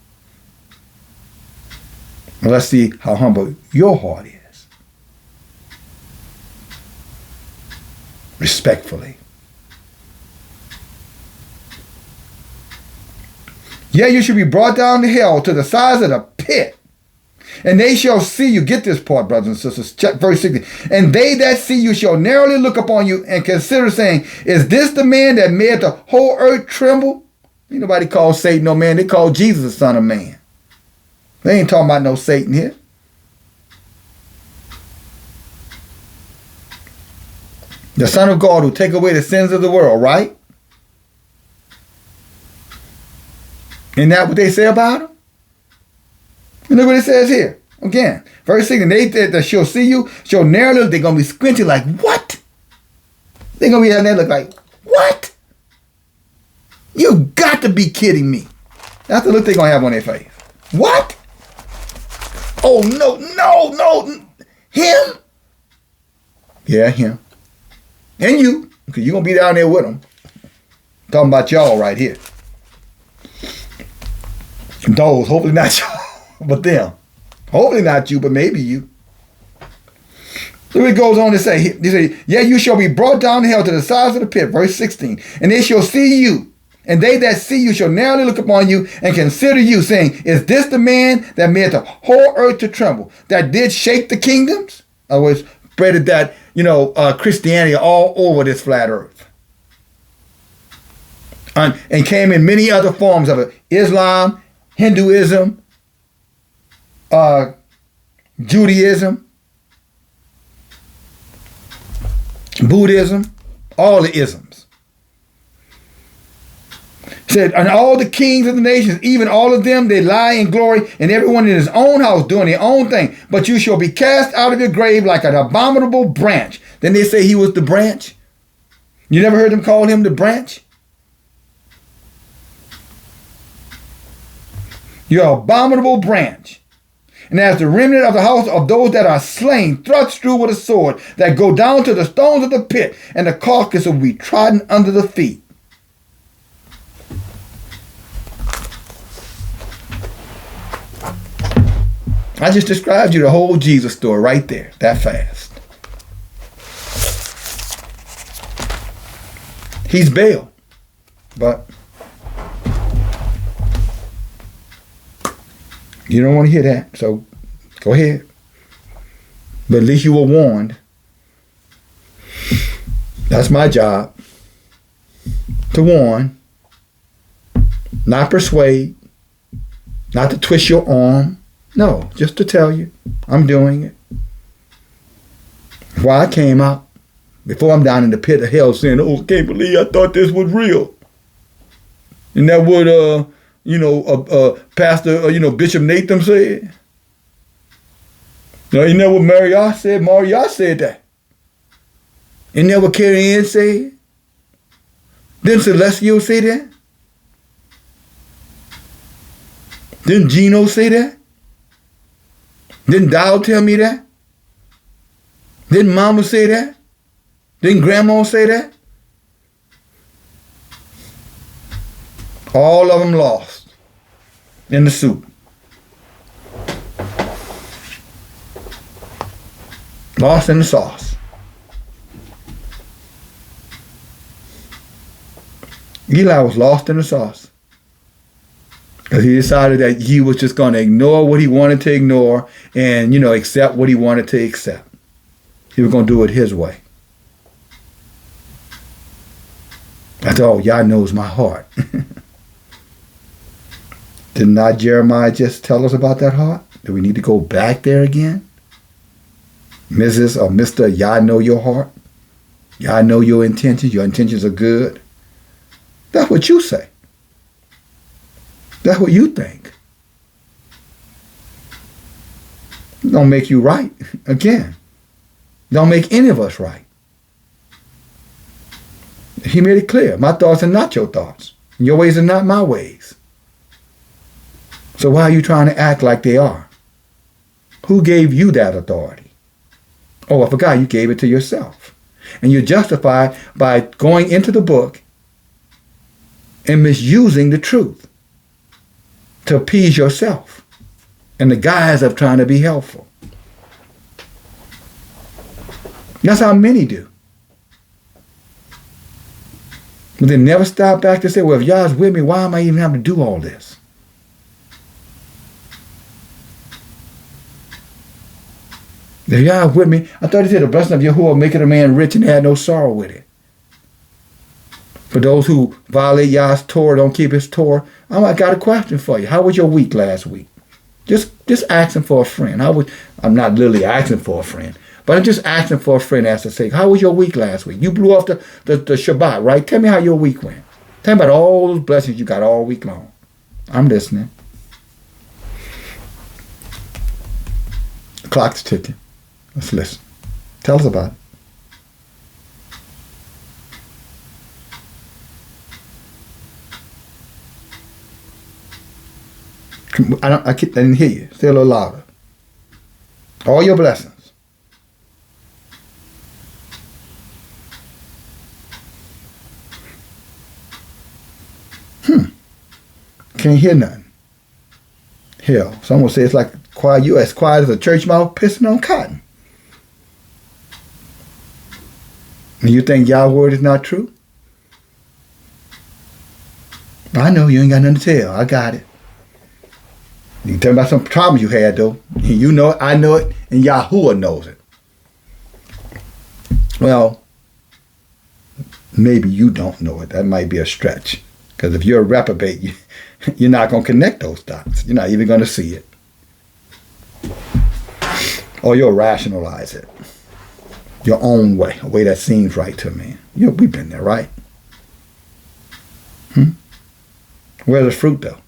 Well, let's see how humble your heart is. Respectfully. Yeah, you should be brought down to hell, to the sides of the pit. And they shall see you. Get this part, brothers and sisters. Check verse 60. And they that see you shall narrowly look upon you and consider, saying, is this the man that made the whole earth tremble? Ain't nobody call Satan no man. They call Jesus the Son of Man. They ain't talking about no Satan here. The Son of God who take away the sins of the world, right? Isn't that what they say about him? And look what it says here. Again, verse 6, and they that shall see you shall narrowly, they're going to be squinting like, what? They're going to be having that look like, what? You got to be kidding me. That's the look they're going to have on their face. What? Oh, no. Him? Yeah, him. And you, because you're going to be down there with him. Talking about y'all right here. Those, hopefully not y'all, but them. Hopefully not you, but maybe you. So it goes on to say, yeah, you shall be brought down to hell to the sides of the pit, verse 16. And they shall see you, and they that see you shall narrowly look upon you and consider you, saying, is this the man that made the whole earth to tremble, that did shake the kingdoms? In other words, spreaded that, Christianity all over this flat earth. and came in many other forms of it. Islam, Hinduism, Judaism, Buddhism, all the isms. It said, and all the kings of the nations, even all of them, they lie in glory, and everyone in his own house doing their own thing. But you shall be cast out of your grave like an abominable branch. Then they say he was the branch. You never heard them call him the branch? You're abominable branch. And as the remnant of the house of those that are slain, thrust through with a sword, that go down to the stones of the pit, and the carcass will be trodden under the feet. I just described you the whole Jesus story right there, that fast. He's Baal, but you don't want to hear that, so go ahead. But at least you were warned. That's my job, to warn, not persuade, not to twist your arm. No, just to tell you, I'm doing it. Why I came out, before I'm down in the pit of hell saying, oh, I can't believe I thought this was real. And that what, Pastor, Bishop Nathan said? No, you know what Mariah said? Mariah said that. And that what Carrie Ann said? Didn't Celestial say that? Didn't Gino say that? Didn't Dow tell me that? Didn't Mama say that? Didn't Grandma say that? All of them lost in the soup. Lost in the sauce. Eli was lost in the sauce. Because he decided that he was just going to ignore what he wanted to ignore and, accept what he wanted to accept. He was going to do it his way. I thought, Yah knows my heart. Did not Jeremiah just tell us about that heart? Do we need to go back there again? Mrs. or Mr. Yah know your heart. Yah know your intentions. Your intentions are good. That's what you say. That's what you think. Don't make you right. Again, don't make any of us right. He made it clear. My thoughts are not your thoughts. Your ways are not my ways. So why are you trying to act like they are? Who gave you that authority? Oh, I forgot, you gave it to yourself. And you're justified by going into the book and misusing the truth to appease yourself in the guise of trying to be helpful. That's how many do. But they never stop back to say, well, if Yah's with me, why am I even having to do all this? If Yah's with me, I thought he said the blessing of Yahuwah maketh a man rich and had no sorrow with it. For those who violate Yah's Torah, don't keep his Torah, I got a question for you. How was your week last week? Just asking for a friend. I'm not literally asking for a friend, but I'm just asking for a friend as to say, how was your week last week? You blew off the Shabbat, right? Tell me how your week went. Tell me about all those blessings you got all week long. I'm listening. The clock's ticking. Let's listen. Tell us about it. I didn't hear you. Say a little louder. All your blessings. Can't hear nothing. Hell, someone say it's like quiet. You as quiet as a church mouse pissing on cotton. And you think Yah's word is not true? I know you ain't got nothing to tell. I got it. You can tell me about some problems you had, though. You know it, I know it, and Yahuwah knows it. Well, maybe you don't know it. That might be a stretch. Because if you're a reprobate, you're not going to connect those dots. You're not even going to see it. Or you'll rationalize it your own way, a way that seems right to me. We've been there, right? Where's the fruit, though?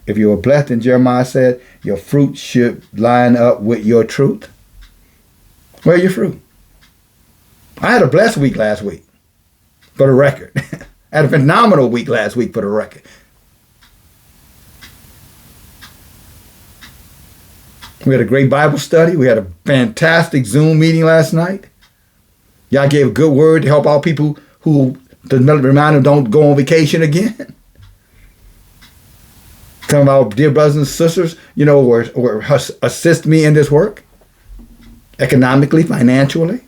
If you were blessed, and Jeremiah said, your fruit should line up with your truth. Where's your fruit? I had a blessed week last week, for the record. I had a phenomenal week last week, for the record. We had a great Bible study. We had a fantastic Zoom meeting last night. Y'all gave a good word to help out people who, to remind them don't go on vacation again. Some of our dear brothers and sisters, were assist me in this work. Economically, financially.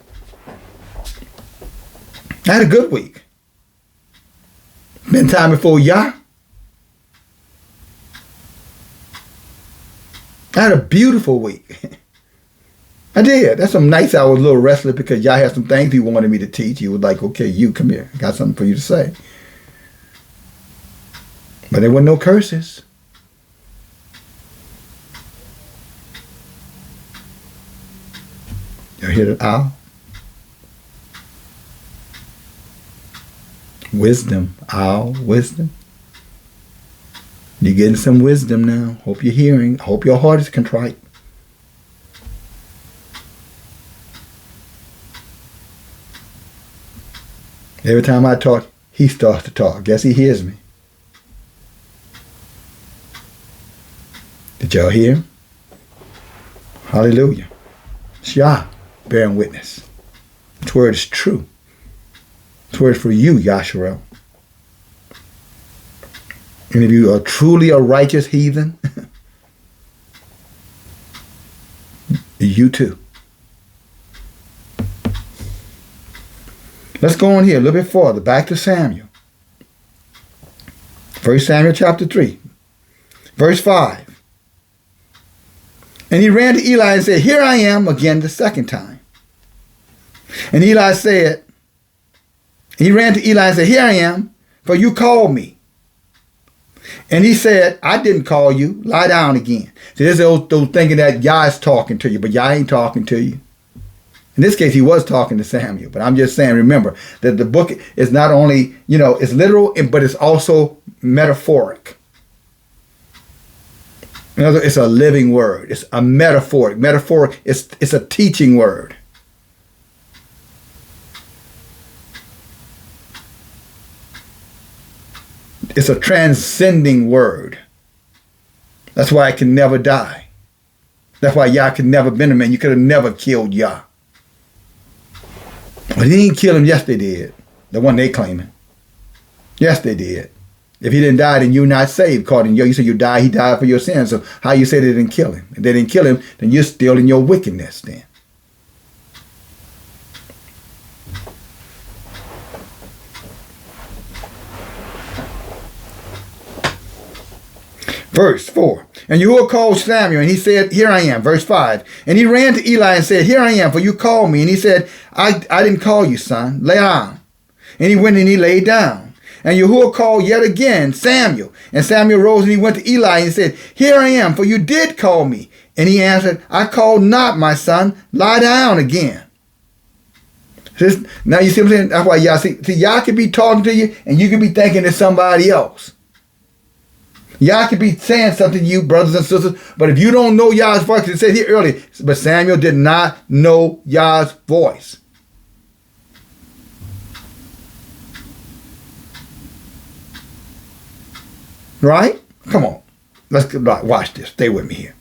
I had a good week. Spent time before Yah. I had a beautiful week. I did. That's some nights I was a little restless because Yah had some things he wanted me to teach. He was like, okay, you come here. I got something for you to say. But there were no curses. You hear the owl? Wisdom, owl, wisdom. You're getting some wisdom now. Hope you're hearing. Hope your heart is contrite. Every time I talk, he starts to talk. Guess he hears me. Did y'all hear him? Hallelujah. It's Yah bearing witness. This word is true. This word is for you, Yasharel. And if you are truly a righteous heathen, you too. Let's go on here a little bit further. Back to Samuel. 1 Samuel chapter 3. Verse 5. And he ran to Eli and said, here I am again the second time. And Eli said, he ran to Eli and said, here I am, for you called me. And he said, I didn't call you. Lie down again. See, there's those thinking that Yah is talking to you, but Yah ain't talking to you. In this case, he was talking to Samuel. But I'm just saying, remember, that the book is not only, it's literal, but it's also metaphoric. In other words, it's a living word. It's a metaphoric. Metaphoric, it's a teaching word. It's a transcending word. That's why it can never die. That's why Yah could never been a man. You could have never killed Yah. But he didn't kill him. Yes, they did. The one they claiming. Yes, they did. If he didn't die, then you're not saved. According to you say you die, he died for your sins. So how you say they didn't kill him? If they didn't kill him, then you're still in your wickedness then. Verse 4. And Yahuwah called Samuel, and he said, here I am. Verse 5. And he ran to Eli and said, here I am, for you called me. And he said, I didn't call you, son. Lay down. And he went and he laid down. And Yahuwah called yet again Samuel. And Samuel rose and he went to Eli and said, here I am, for you did call me. And he answered, I called not, my son. Lie down again. Now you see what I'm saying? That's why Yah, see, Yah could be talking to you, and you could be thinking it's somebody else. Yah could be saying something to you, brothers and sisters, but if you don't know Yah's voice, it said here earlier, but Samuel did not know Yah's voice. Right? Come on. Let's watch this. Stay with me here.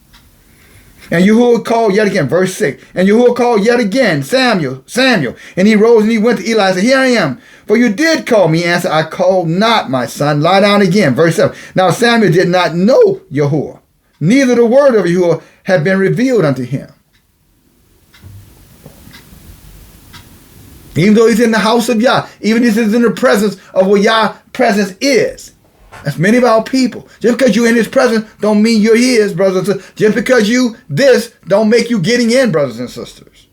And Yahuwah called yet again, verse 6. And Yahuwah called yet again, Samuel. And he rose and he went to Eli and said, here I am. For you did call me. He answered, I called not, my son. Lie down again. Verse 7. Now Samuel did not know Yahuwah. Neither the word of Yahuwah had been revealed unto him. Even though he's in the house of Yah. Even if he's in the presence of what Yah's presence is. That's many of our people. Just because you're in his presence don't mean you're his, brothers and sisters. Just because you this don't make you getting in, brothers and sisters.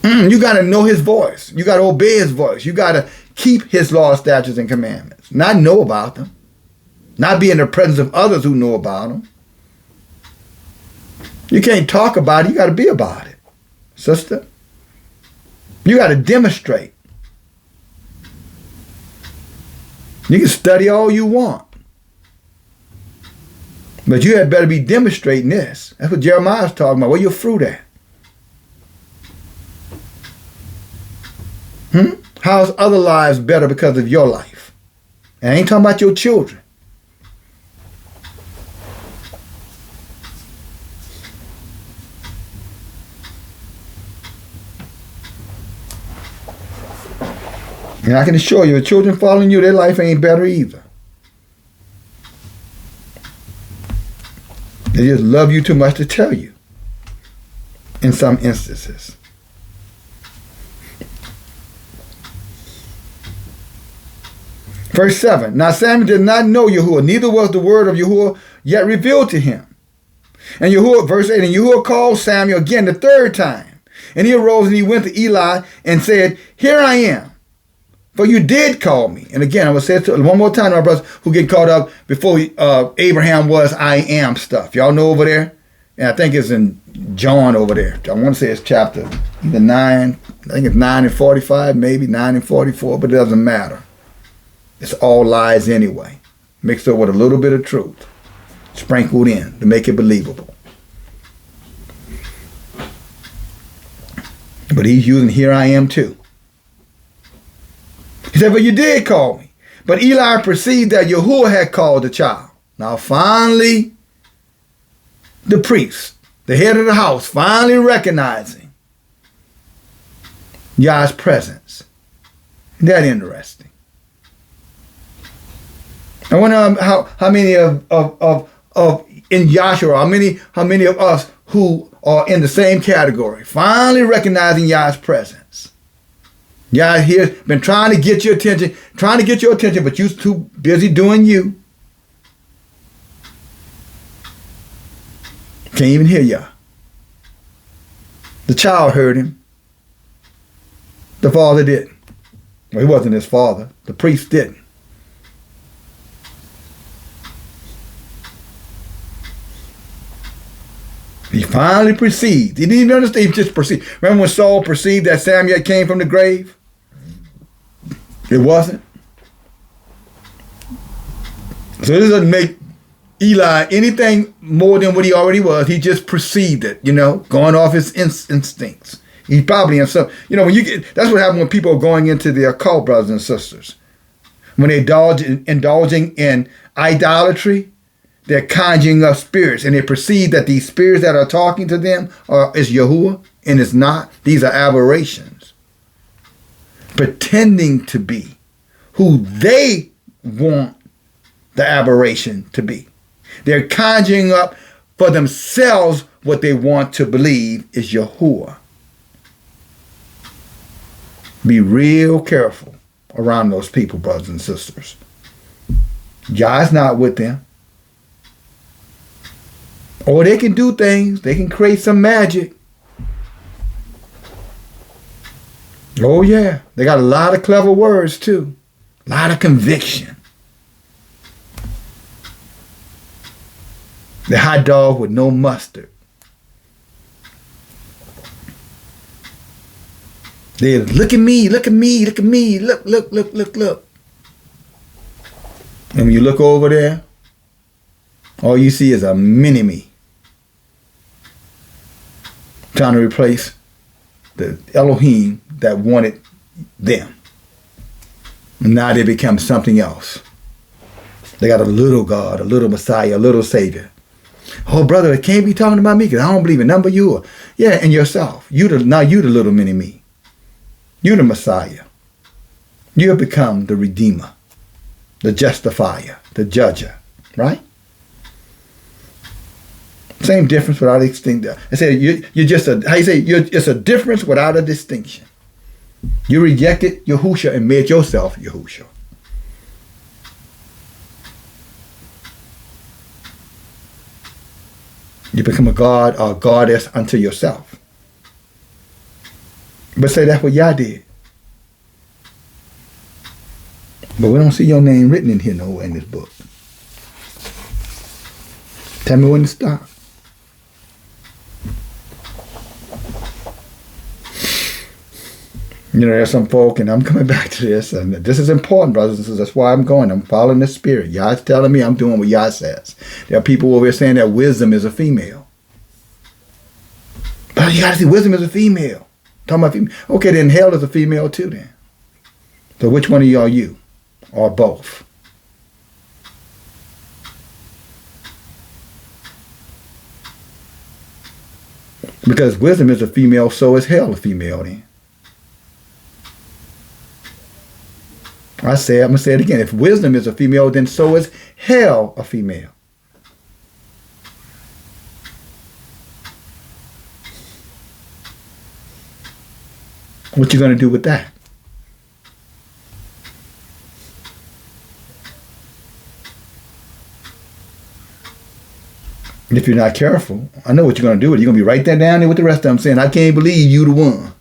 You got to know his voice. You got to obey his voice. You got to keep his laws, statutes, and commandments. Not know about them. Not be in the presence of others who know about them. You can't talk about it. You got to be about it, sister. You got to demonstrate. You can study all you want. But you had better be demonstrating this. That's what Jeremiah's talking about. Where your fruit at? How's other lives better because of your life? And I ain't talking about your children. And I can assure you, the children following you, their life ain't better either. They just love you too much to tell you in some instances. Verse 7, now Samuel did not know Yahuwah, neither was the word of Yahuwah yet revealed to him. And Yahuwah, verse 8, and Yahuwah called Samuel again the third time. And he arose and he went to Eli and said, here I am, for you did call me. And again, I will say it one more time to my brothers who get caught up before Abraham was I am stuff. Y'all know over there? And I think it's in John over there. I want to say it's chapter either 9, I think it's 9 and 45, maybe 9 and 44, but it doesn't matter. It's all lies anyway, mixed up with a little bit of truth, sprinkled in to make it believable. But he's using here I am too. He said, but you did call me. But Eli perceived that Yahuwah had called the child. Now finally, the priest, the head of the house, finally recognizing Yah's presence. Isn't that interesting? I wonder how many of in Joshua, how many of us who are in the same category, finally recognizing Yah's presence. Yah here been trying to get your attention, but you're too busy doing you. Can't even hear Yah. The child heard him. The father didn't. Well, he wasn't his father. The priest didn't. He finally perceived. He didn't even understand. He just perceived. Remember when Saul perceived that Samuel came from the grave? It wasn't. So this doesn't make Eli anything more than what he already was. He just perceived it, going off his instincts. He probably in some, when you get, that's what happens when people are going into the occult, brothers and sisters. When they indulging in idolatry, they're conjuring up spirits, and they perceive that these spirits that are talking to them is Yahuwah, and it's not. These are aberrations, pretending to be who they want the aberration to be. They're conjuring up for themselves what they want to believe is Yahuwah. Be real careful around those people, brothers and sisters. Yah's not with them. Or they can do things. They can create some magic. Oh yeah. They got a lot of clever words too. A lot of conviction. The hot dog with no mustard. They look at me, look at me, look at me, look. And when you look over there, all you see is a mini-me. Trying to replace the Elohim that wanted them. Now they become something else. They got a little God, a little Messiah, a little Savior. Oh, brother, it can't be talking about me because I don't believe in none but you. Yeah, and yourself. Now you the little mini-me. You the Messiah. You have become the Redeemer, the Justifier, the Judger, right? Same difference without a distinction. I say you're just it's a difference without a distinction. You rejected Yahusha and made yourself Yahusha. You become a god or a goddess unto yourself. But say that's what y'all did. But we don't see your name written in here nowhere in this book. Tell me when to stop. You know, there's some folk, and I'm coming back to this, and this is important, brothers and sisters. That's why I'm going. I'm following the Spirit. Yah's telling me I'm doing what Yah says. There are people over here saying that wisdom is a female. But you got to see wisdom is a female. Talking about female. Okay, then hell is a female too then. So which one of you are you? Or both? Because wisdom is a female, so is hell a female then. I'm going to say it again. If wisdom is a female, then so is hell a female. What you going to do with that? If you're not careful, I know what you're going to do with it. You're going to be right there down there with the rest of them saying, I can't believe you the one.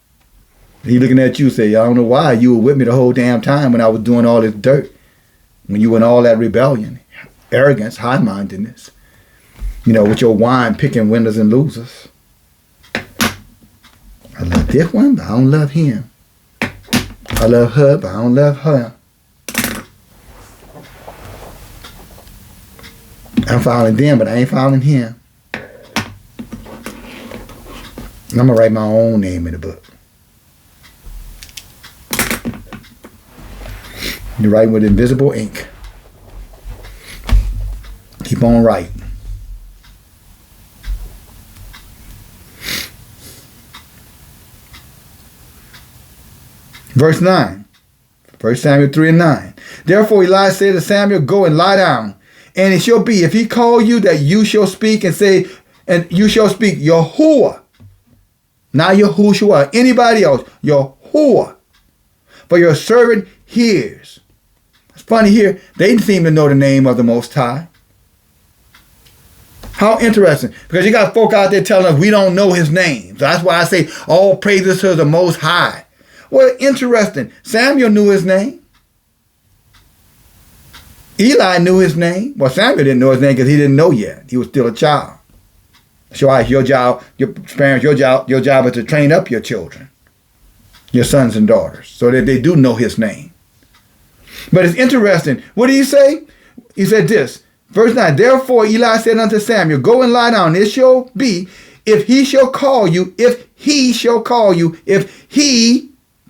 He looking at you say, I don't know why you were with me the whole damn time when I was doing all this dirt. When you were in all that rebellion, arrogance, high-mindedness. You know, with your wine picking winners and losers. I love this one, but I don't love him. I love her, but I don't love her. I'm following them, but I ain't following him. I'm going to write my own name in the book. You're writing with invisible ink. Keep on writing. Verse 9. 1 Samuel 3 and 9. Therefore Eli said to Samuel, go and lie down. And it shall be, if he call you, that you shall speak and say, and you shall speak Yahuwah. Not Yahushua, anybody else. Yahuwah. For your servant hears. It's funny here, they seem to know the name of the Most High. How interesting. Because you got folk out there telling us we don't know his name. So that's why I say all praises to the Most High. Well, interesting. Samuel knew his name. Eli knew his name. Well, Samuel didn't know his name because he didn't know yet. He was still a child. So your job, your parents, your job is to train up your children, your sons and daughters, so that they do know his name. But it's interesting. What did he say? He said this, verse 9, therefore Eli said unto Samuel, go and lie down. It shall be, if he shall call you,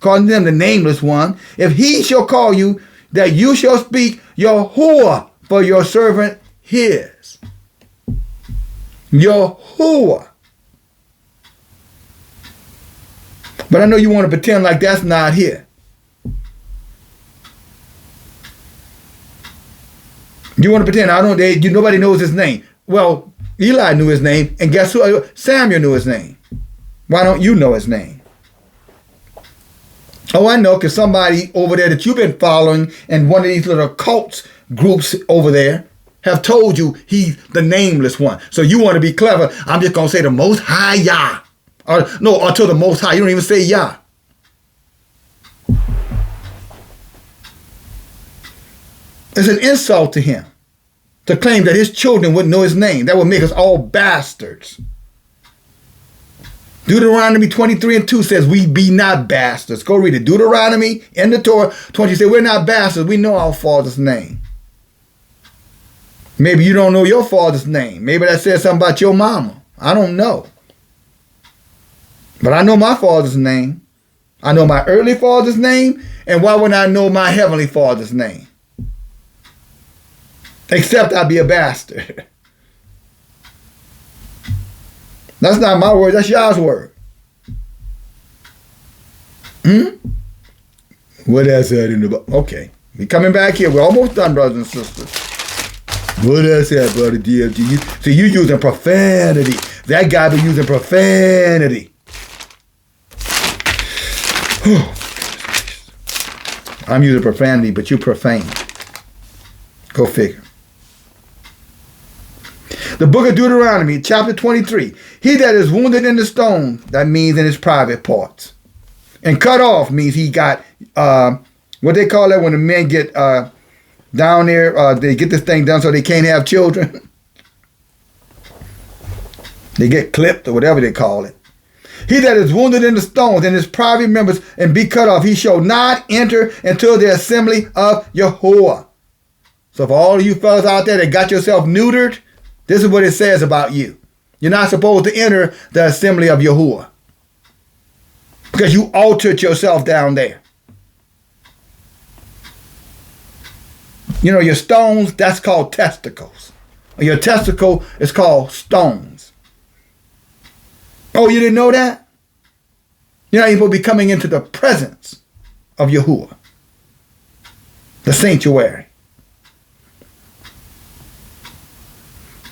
calling them the nameless one, if he shall call you, that you shall speak Yahuwah, for your servant hears. Yahuwah. But I know you want to pretend like that's not here. You want to pretend nobody knows his name. Well, Eli knew his name, and guess who? Samuel knew his name. Why don't you know his name? Oh, I know, because somebody over there that you've been following in one of these little cults groups over there have told you he's the nameless one. So you want to be clever. I'm just going to say the Most High Yah. Or to the Most High. You don't even say Yah. It's an insult to him to claim that his children wouldn't know his name. That would make us all bastards. Deuteronomy 23 and 2 says, we be not bastards. Go read it. Deuteronomy in the Torah 20 says, we're not bastards. We know our father's name. Maybe you don't know your father's name. Maybe that says something about your mama. I don't know. But I know my father's name. I know my earthly father's name. And why wouldn't I know my heavenly father's name? Except I'd be a bastard. That's not my word. That's Yah's word. What else said in the book? Okay. We coming back here. We're almost done, brothers and sisters. What else said, brother DFG? See, you using profanity. That guy be using profanity. I'm using profanity, but you profane. Go figure. The book of Deuteronomy, chapter 23. He that is wounded in the stone, that means in his private parts. And cut off means he got, what they call that when the men get down there, they get this thing done so they can't have children. They get clipped or whatever they call it. He that is wounded in the stones and his private members and be cut off, he shall not enter into the assembly of Yahuwah. So for all of you fellas out there that got yourself neutered, this is what it says about you. You're not supposed to enter the assembly of Yahuwah because you altered yourself down there. You know, your stones, that's called testicles. Your testicle is called stones. Oh, you didn't know that? You're not even supposed to be coming into the presence of Yahuwah, the sanctuary.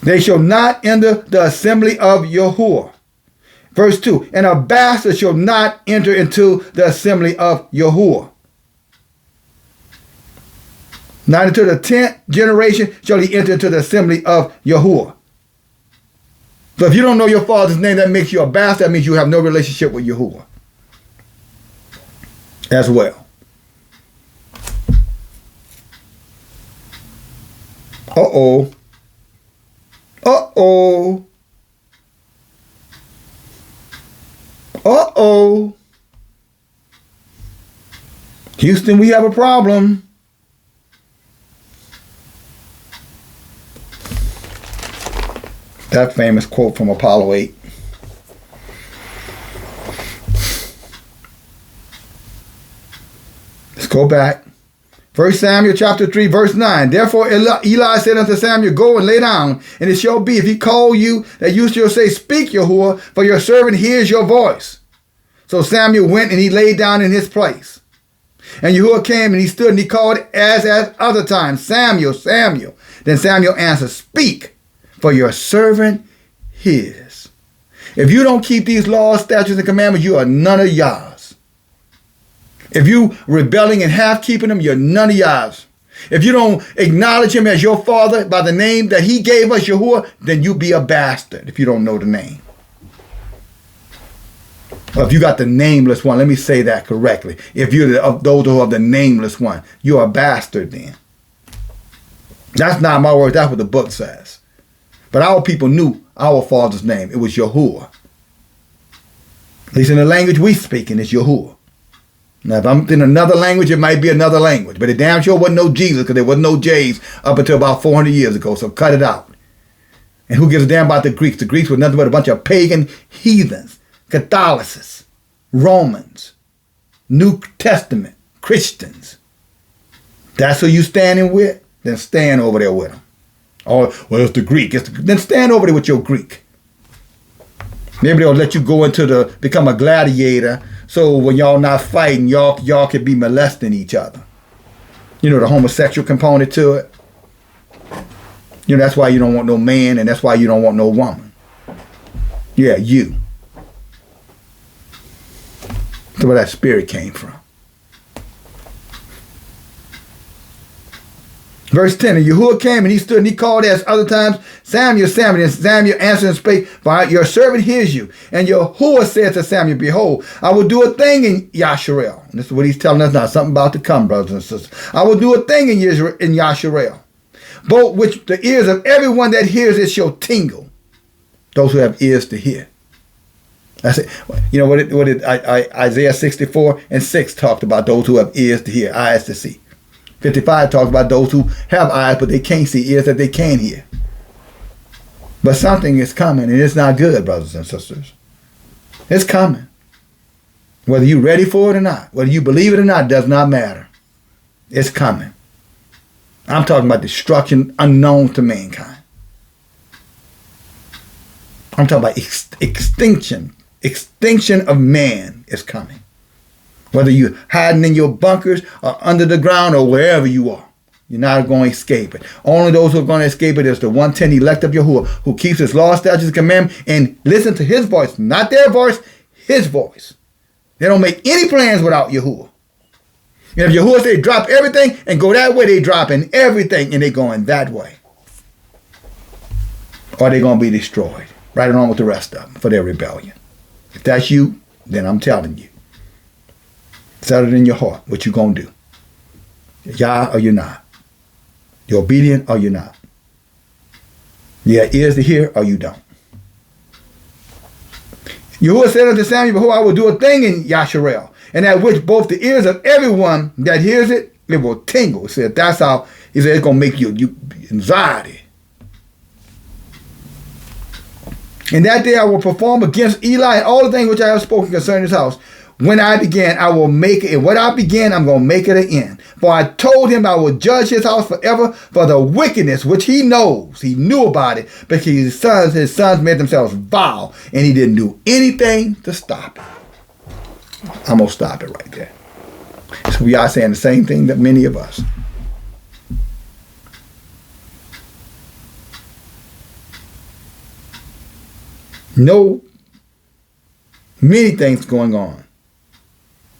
They shall not enter the assembly of Yahuwah. Verse 2, and a bastard shall not enter into the assembly of Yahuwah. Not until the 10th generation shall he enter into the assembly of Yahuwah. So if you don't know your father's name, that makes you a bastard. That means you have no relationship with Yahuwah as well. Uh-oh. Uh-oh. Uh-oh. Houston, we have a problem. That famous quote from Apollo 8. Let's go back. 1 Samuel chapter 3, verse 9. Therefore Eli said unto Samuel, go and lay down, and it shall be, if he call you, that you shall say, speak, Yahuwah, for your servant hears your voice. So Samuel went, and he lay down in his place. And Yahuwah came, and he stood, and he called as at other times, Samuel, Samuel. Then Samuel answered, speak, for your servant hears. If you don't keep these laws, statutes, and commandments, you are none of Yah's. If you rebelling and half keeping them, you're none of Yah's. If you don't acknowledge him as your father by the name that he gave us, Yahuwah, then you be a bastard if you don't know the name. Or if you got the nameless one, let me say that correctly. If you're of those who are the nameless one, you're a bastard then. That's not my word. That's what the book says. But our people knew our father's name. It was Yahuwah. At least in the language we speak, and it's Yahuwah. Now, if I'm in another language, it might be another language. But it damn sure wasn't no Jesus, because there wasn't no J's up until about 400 years ago. So cut it out. And who gives a damn about the Greeks? The Greeks were nothing but a bunch of pagan heathens, Catholicists, Romans, New Testament, Christians. That's who you standing with? Then stand over there with them. Oh, well, it's the Greek. Then stand over there with your Greek. Maybe they'll let you go into become a gladiator, so when y'all not fighting, y'all could be molesting each other. You know, the homosexual component to it. You know, that's why you don't want no man, and that's why you don't want no woman. Yeah, you. That's where that spirit came from. Verse 10, and Yahuwah came, and he stood, and he called as other times, Samuel, Samuel. And Samuel answered and spake, for your servant hears you. And Yahuwah said to Samuel, behold, I will do a thing in Yasharel. And this is what he's telling us now, something about to come, brothers and sisters. I will do a thing in Yasharel, both which the ears of everyone that hears it shall tingle. Those who have ears to hear. That's it. You know what Isaiah 64 and 6 talked about, those who have ears to hear, eyes to see. 55 talks about those who have eyes, but they can't see, ears that they can hear. But something is coming, and it's not good, brothers and sisters. It's coming. Whether you're ready for it or not, whether you believe it or not, does not matter. It's coming. I'm talking about destruction unknown to mankind. I'm talking about extinction. Extinction of man is coming. Whether you're hiding in your bunkers or under the ground or wherever you are, you're not going to escape it. Only those who are going to escape it is the 110 elect of Yahuwah, who keeps his law, statutes, and commandments, and listen to his voice. Not their voice, his voice. They don't make any plans without Yahuwah. And if Yahuwah say drop everything and go that way, they dropping everything and they going that way. Or they're going to be destroyed. Right along with the rest of them for their rebellion. If that's you, then I'm telling you. Settle it in your heart what you going to do. Yeah or you're not. You're obedient or you're not. You have ears to hear or you don't. Yahuwah said unto Samuel, behold, I will do a thing in Yasharel, and at which both the ears of everyone that hears it, it will tingle. He said, that's how, he said, it's going to make you anxiety. And that day I will perform against Eli and all the things which I have spoken concerning his house. When I began, I will make it. And what I began, I'm going to make it an end. For I told him I will judge his house forever for the wickedness which he knows. He knew about it because his sons made themselves vile. And he didn't do anything to stop it. I'm going to stop it right there. So we are saying the same thing that many of us. Know many things going on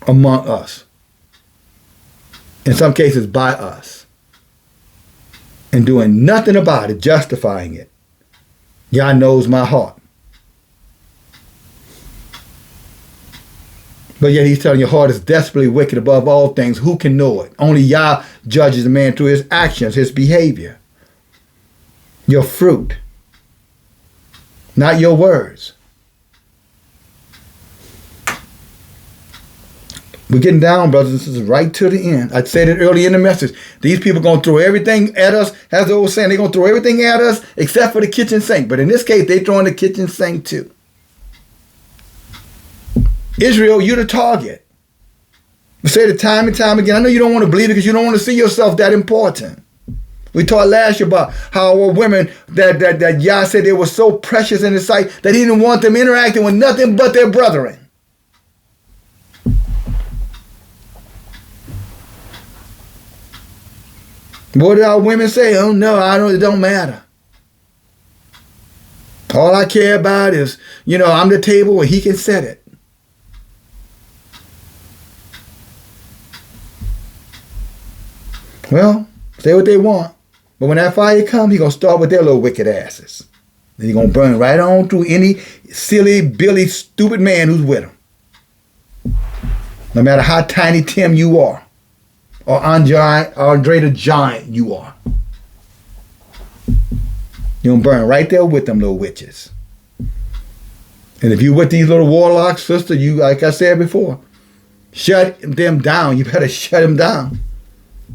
among us. In some cases by us. And doing nothing about it, justifying it. Yah knows my heart. But yet he's telling your heart is desperately wicked above all things. Who can know it? Only Yah judges a man through his actions, his behavior. Your fruit. Not your words. We're getting down, brothers and sisters, right to the end. I said it earlier in the message. These people are going to throw everything at us. As the old saying, they're going to throw everything at us except for the kitchen sink. But in this case, they're throwing the kitchen sink too. Israel, you're the target. We say it time and time again. I know you don't want to believe it because you don't want to see yourself that important. We talked last year about how our women that Yah said they were so precious in his sight that he didn't want them interacting with nothing but their brethren. What did our women say? Oh no, it don't matter. All I care about is, I'm the table where he can set it. Well, say what they want. But when that fire comes, he's going to start with their little wicked asses. Then he's going to burn right on through any silly, billy, stupid man who's with him. No matter how tiny Tim you are. Or Andre the Giant you are. You're going to burn right there with them little witches. And if you're with these little warlocks, sister, you, like I said before, shut them down. You better shut them down.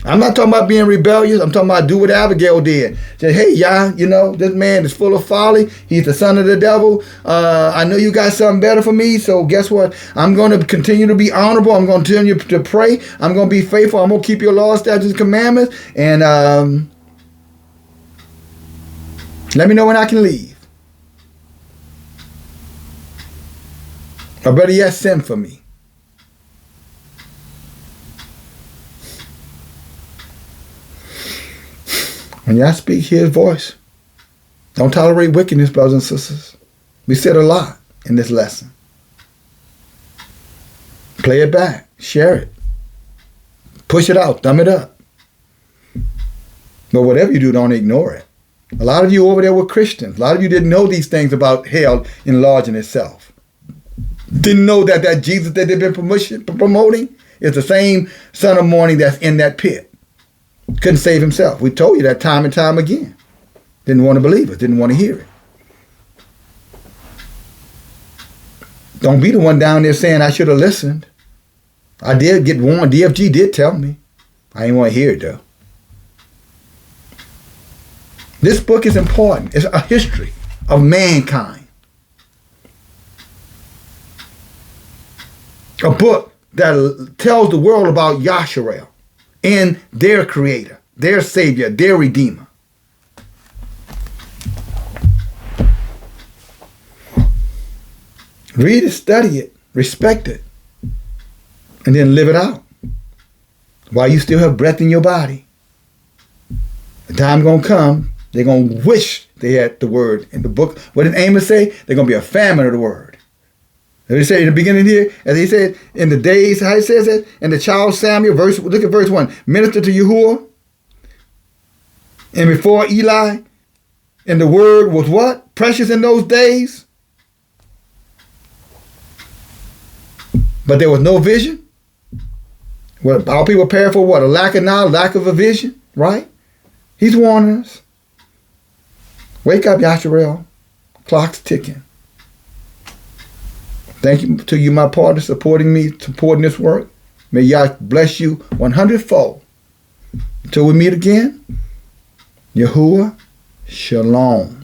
I'm not talking about being rebellious. I'm talking about do what Abigail did. Say, hey, Yah, this man is full of folly. He's the son of the devil. I know you got something better for me. So guess what? I'm going to continue to be honorable. I'm going to continue to pray. I'm going to be faithful. I'm going to keep your laws, statutes, and commandments. And let me know when I can leave. Or better yet, send for me. When y'all speak, hear his voice. Don't tolerate wickedness, brothers and sisters. We said a lot in this lesson. Play it back. Share it. Push it out. Thumb it up. But whatever you do, don't ignore it. A lot of you over there were Christians. A lot of you didn't know these things about hell enlarging itself. Didn't know that Jesus that they've been promoting is the same son of morning that's in that pit. Couldn't save himself. We told you that time and time again. Didn't want to believe it. Didn't want to hear it. Don't be the one down there saying I should have listened. I did get warned. DFG did tell me. I didn't want to hear it though. This book is important. It's a history of mankind. A book that tells the world about Yasharel and their creator, their savior, their redeemer. Read it, study it, respect it, and then live it out while you still have breath in your body. The time going to come, they're going to wish they had the word in the book. What did Amos say? They're going to be a famine of the word. As he said in the beginning here, as he said, in the days, how he says it, and the child Samuel, look at verse 1, minister to Yahuwah, and before Eli, and the word was what? Precious in those days. But there was no vision. Well, our people perish for what? A lack of knowledge, lack of a vision, right? He's warning us. Wake up, Yasharel. Clock's ticking. Thank you to you, my partner, supporting me, supporting this work. May Yah bless you 100-fold. Until we meet again, Yahuwah, Shalom.